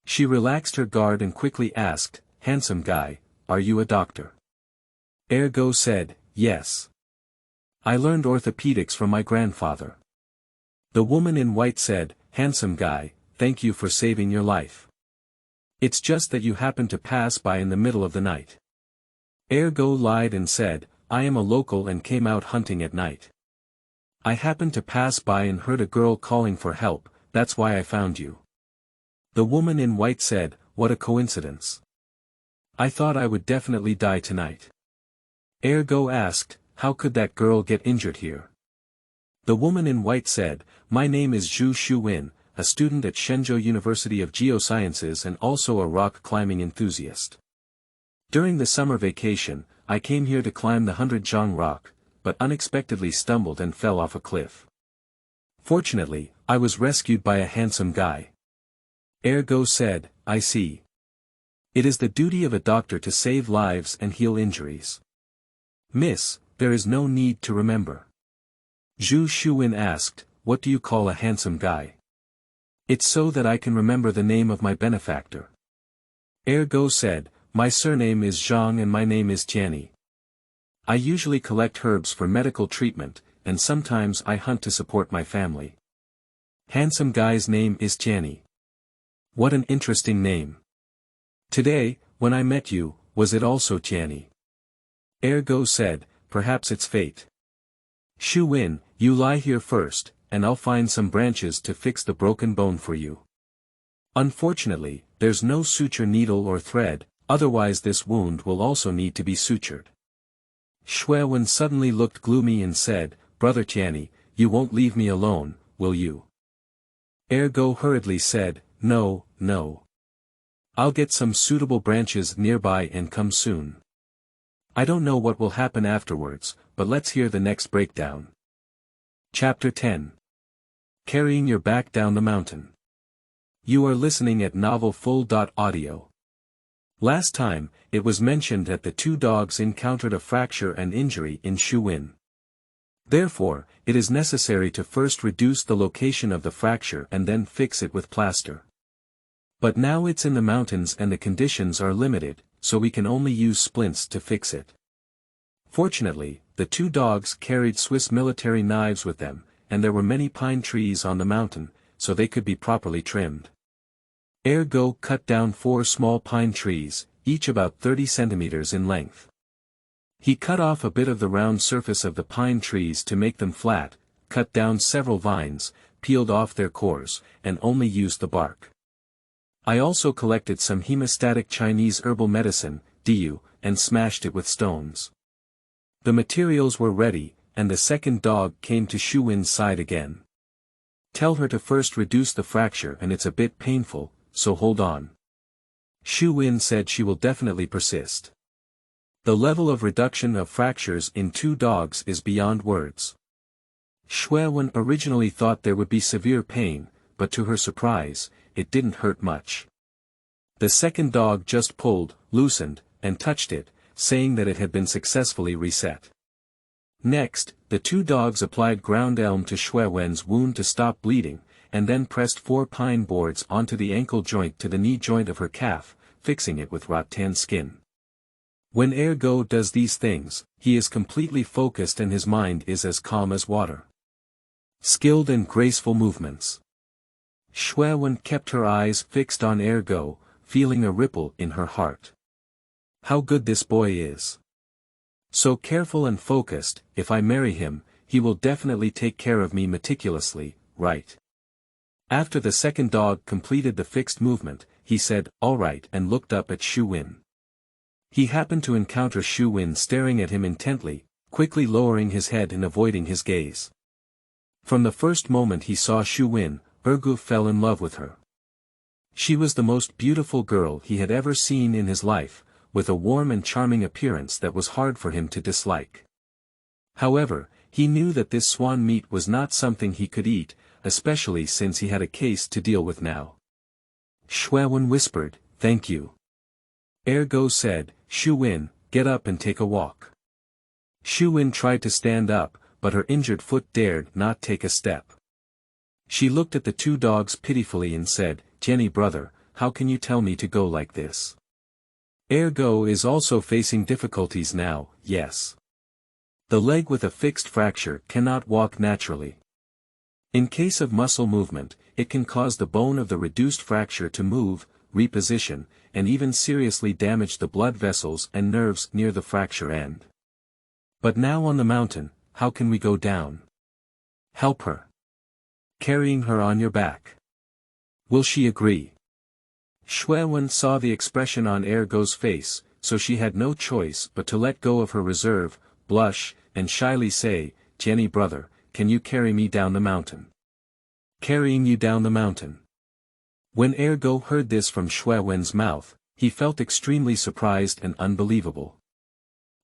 She relaxed her guard and quickly asked, "Handsome guy, are you a doctor?" Ergo said, "Yes. I learned orthopedics from my grandfather." The woman in white said, "Handsome guy, thank you for saving your life. It's just that you happened to pass by in the middle of the night. Ergo lied and said, I am a local and came out hunting at night. I happened to pass by and heard a girl calling for help, that's why I found you. The woman in white said, what a coincidence. I thought I would definitely die tonight. Ergo asked, how could that girl get injured here? The woman in white said, my name is Zhu Shuwen, a student at Shenzhou University of Geosciences and also a rock climbing enthusiast. During the summer vacation, I came here to climb the 100 rock, but unexpectedly stumbled and fell off a cliff. Fortunately, I was rescued by a handsome guy. Ergo said, I see. It is the duty of a doctor to save lives and heal injuries. Miss, there is no need to remember. Zhu Shuwen asked, what do you call a handsome guy? It's so that I can remember the name of my benefactor. Ergo said, my surname is Zhang and my name is Tianyi. I usually collect herbs for medical treatment, and sometimes I hunt to support my family. Handsome guy's name is Tianyi. What an interesting name. Today, when I met you, was it also Tianyi? Ergo said, perhaps it's fate. Shu Wen, you lie here first, and I'll find some branches to fix the broken bone for you. Unfortunately, there's no suture needle or thread, otherwise this wound will also need to be sutured. Shui Wen suddenly looked gloomy and said, Brother Tianyi, you won't leave me alone, will you? Ergo hurriedly said, no, no. I'll get some suitable branches nearby and come soon. I don't know what will happen afterwards, but let's hear the next breakdown. Chapter 10. Carrying your back down the mountain. You are listening at novelfull.audio. Last time, it was mentioned that the two dogs encountered a fracture and injury in Shuwen. Therefore, it is necessary to first reduce the location of the fracture and then fix it with plaster. But now it's in the mountains and the conditions are limited, so we can only use splints to fix it. Fortunately, the two dogs carried Swiss military knives with them, and there were many pine trees on the mountain, so they could be properly trimmed. Ergo cut down 4 small pine trees, each about 30 centimeters in length. He cut off a bit of the round surface of the pine trees to make them flat, cut down several vines, peeled off their cores, and only used the bark. I also collected some hemostatic Chinese herbal medicine, Diu, and smashed it with stones. The materials were ready, and the second dog came to Shu Wen's side again. Tell her to first reduce the fracture and it's a bit painful, so hold on. Shu Wen said she will definitely persist. The level of reduction of fractures in 2 dogs is beyond words. Shui Wen originally thought there would be severe pain, but to her surprise, it didn't hurt much. The second dog just pulled, loosened, and touched it, saying that it had been successfully reset. Next, the 2 dogs applied ground elm to Shui Wen's wound to stop bleeding, and then pressed 4 pine boards onto the ankle joint to the knee joint of her calf, fixing it with rattan skin. When Ergo does these things, he is completely focused and his mind is as calm as water. Skilled and graceful movements. Shui Wen kept her eyes fixed on Ergo, feeling a ripple in her heart. How good this boy is. So careful and focused, if I marry him, he will definitely take care of me meticulously, right? After the second dog completed the fixed movement, he said, all right, and looked up at Shu Wen. He happened to encounter Shu Wen staring at him intently, quickly lowering his head and avoiding his gaze. From the first moment he saw Shu Wen, Ergo fell in love with her. She was the most beautiful girl he had ever seen in his life, with a warm and charming appearance that was hard for him to dislike. However, he knew that this swan meat was not something he could eat, especially since he had a case to deal with now. Shui Wen whispered, thank you. Ergo said, Shu Wen, get up and take a walk. Shu Wen tried to stand up, but her injured foot dared not take a step. She looked at the 2 dogs pitifully and said, Jenny brother, how can you tell me to go like this? Ergo is also facing difficulties now, yes. The leg with a fixed fracture cannot walk naturally. In case of muscle movement, it can cause the bone of the reduced fracture to move, reposition, and even seriously damage the blood vessels and nerves near the fracture end. But now on the mountain, how can we go down? Help her. Carrying her on your back. Will she agree? Xiaomeng saw the expression on Ergo's face, so she had no choice but to let go of her reserve, blush, and shyly say, "Jenny brother, can you carry me down the mountain?" Carrying you down the mountain. When Ergo heard this from Xiaomeng's mouth, he felt extremely surprised and unbelievable.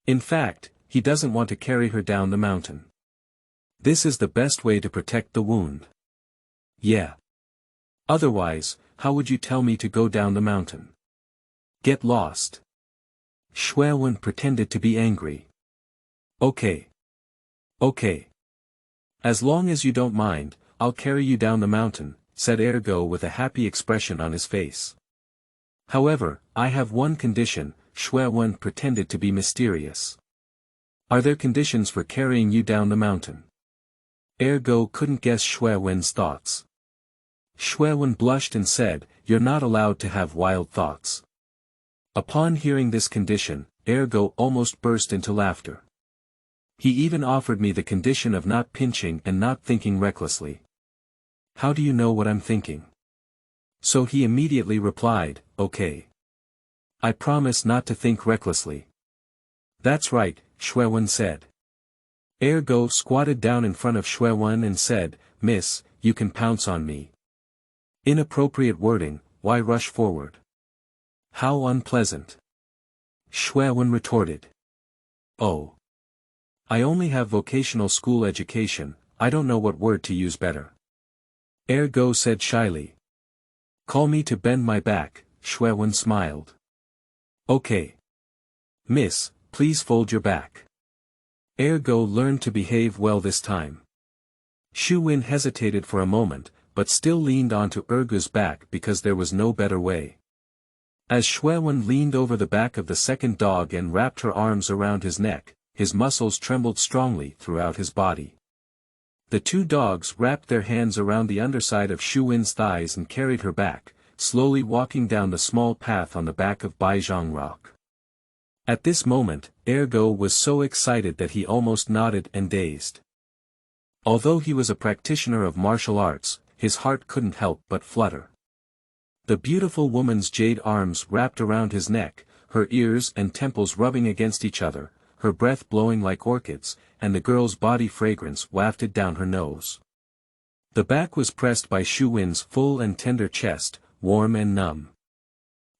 In fact, he doesn't want to carry her down the mountain. This is the best way to protect the wound. Yeah. Otherwise, how would you tell me to go down the mountain? Get lost. Xiaomeng pretended to be angry. Okay. Okay. As long as you don't mind, I'll carry you down the mountain, said Ergo with a happy expression on his face. However, I have one condition, Xiaomeng pretended to be mysterious. Are there conditions for carrying you down the mountain? Ergo couldn't guess Xiaomeng's thoughts. Xiaomeng blushed and said, "You're not allowed to have wild thoughts." Upon hearing this condition, Ergo almost burst into laughter. He even offered me the condition of not pinching and not thinking recklessly. How do you know what I'm thinking? So he immediately replied, "Okay. I promise not to think recklessly." That's right, Xiaomeng said. Ergo squatted down in front of Xiaomeng and said, "Miss, you can pounce on me. Inappropriate wording, why rush forward? How unpleasant." Xiaomeng retorted. "Oh. I only have vocational school education, I don't know what word to use better." Ergo said shyly. "Call me to bend my back," Xiaomeng smiled. "Okay. Miss, please fold your back." Ergo learned to behave well this time. Xiaomeng hesitated for a moment, but still leaned onto Ergo's back because there was no better way. As Xiaomeng leaned over the back of the second dog and wrapped her arms around his neck, his muscles trembled strongly throughout his body. The two dogs wrapped their hands around the underside of Xiaomeng's thighs and carried her back, slowly walking down the small path on the back of Baizhang Rock. At this moment, Ergo was so excited that he almost nodded and dazed. Although he was a practitioner of martial arts, his heart couldn't help but flutter. The beautiful woman's jade arms wrapped around his neck, her ears and temples rubbing against each other, her breath blowing like orchids, and the girl's body fragrance wafted down her nose. The back was pressed by Xiaomeng's full and tender chest, warm and numb.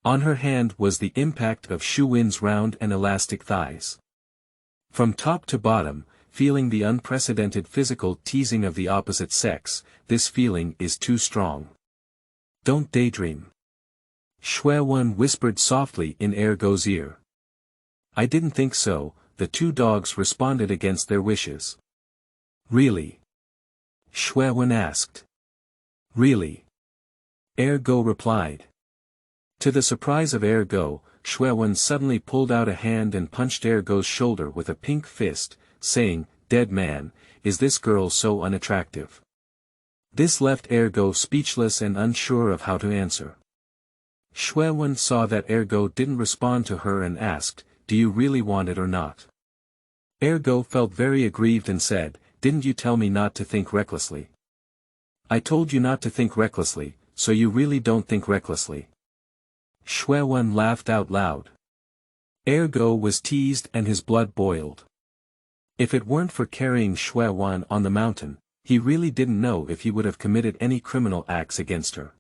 On her hand was the impact of Xiaomeng's round and elastic thighs. From top to bottom, feeling the unprecedented physical teasing of the opposite sex, this feeling is too strong. Don't daydream. Xiaomeng whispered softly in Ergo's ear. I didn't think so, the two dogs responded against their wishes. Really? Xiaomeng asked. Really? Ergo replied. To the surprise of Ergo, Xiaomeng suddenly pulled out a hand and punched Ergo's shoulder with a pink fist, saying, "Dead man, is this girl so unattractive?" This left Ergo speechless and unsure of how to answer. Xiaomeng saw that Ergo didn't respond to her and asked, "Do you really want it or not?" Ergo felt very aggrieved and said, "Didn't you tell me not to think recklessly?" "I told you not to think recklessly, so you really don't think recklessly." Xiaomeng laughed out loud. Ergo was teased and his blood boiled. If it weren't for carrying Xiaomeng on the mountain, he really didn't know if he would have committed any criminal acts against her.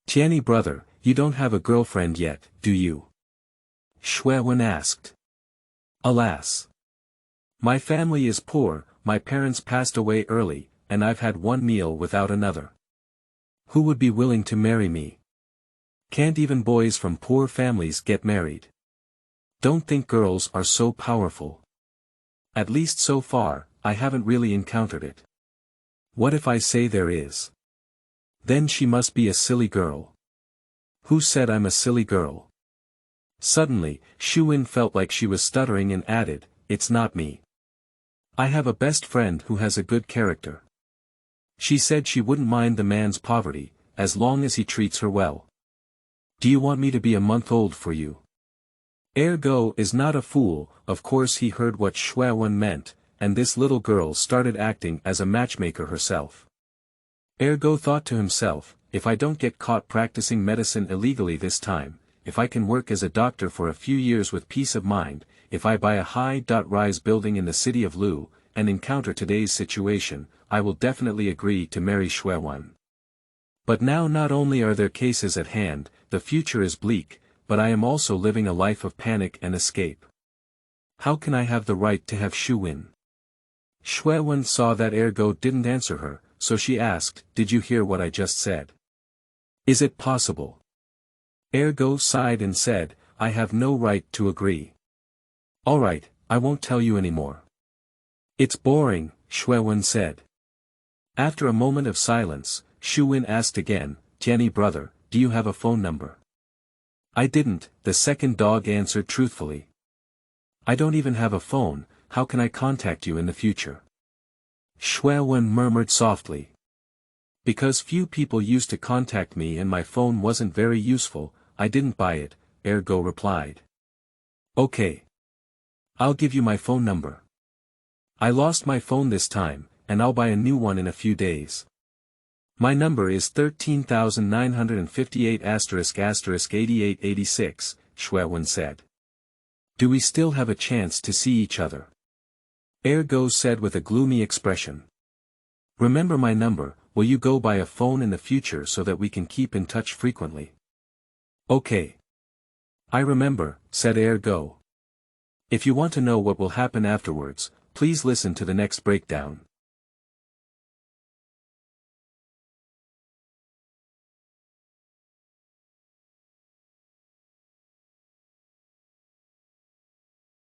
"Tianyi brother, you don't have a girlfriend yet, do you?" Xiaomeng asked. "Alas. My family is poor, my parents passed away early, and I've had one meal without another. Who would be willing to marry me? Can't even boys from poor families get married? Don't think girls are so powerful. At least so far, I haven't really encountered it. What if I say there is? Then she must be a silly girl. Who said I'm a silly girl?" Suddenly, Xiaomeng felt like she was stuttering and added, "It's not me. I have a best friend who has a good character." She said she wouldn't mind the man's poverty, as long as he treats her well. Do you want me to be a month old for you? Ergo is not a fool. Of course he heard what Xiaomeng meant, and this little girl started acting as a matchmaker herself. Ergo thought to himself, if I don't get caught practicing medicine illegally this time, if I can work as a doctor for a few years with peace of mind, if I buy a high-rise building in the city of Lu, and encounter today's situation, I will definitely agree to marry Xiaomeng. But now not only are there cases at hand, the future is bleak, but I am also living a life of panic and escape. How can I have the right to have Shuwen? Xiaomeng saw that Ergo didn't answer her, so she asked, did you hear what I just said? Is it possible? Ergo sighed and said, I have no right to agree. Alright, I won't tell you anymore. It's boring, Xiaomeng said. After a moment of silence, Shuwen asked again, Tianyi brother, do you have a phone number? I didn't, the second dog answered truthfully. I don't even have a phone, how can I contact you in the future? Xiaomeng murmured softly. Because few people used to contact me and my phone wasn't very useful, I didn't buy it, Ergo replied. Okay. I'll give you my phone number. I lost my phone this time, and I'll buy a new one in a few days. My number is 13,958**8886, Xiaomeng said. Do we still have a chance to see each other? Ergo said with a gloomy expression. Remember my number, will you go buy a phone in the future so that we can keep in touch frequently? Okay. I remember, said Ergo. If you want to know what will happen afterwards, please listen to the next breakdown.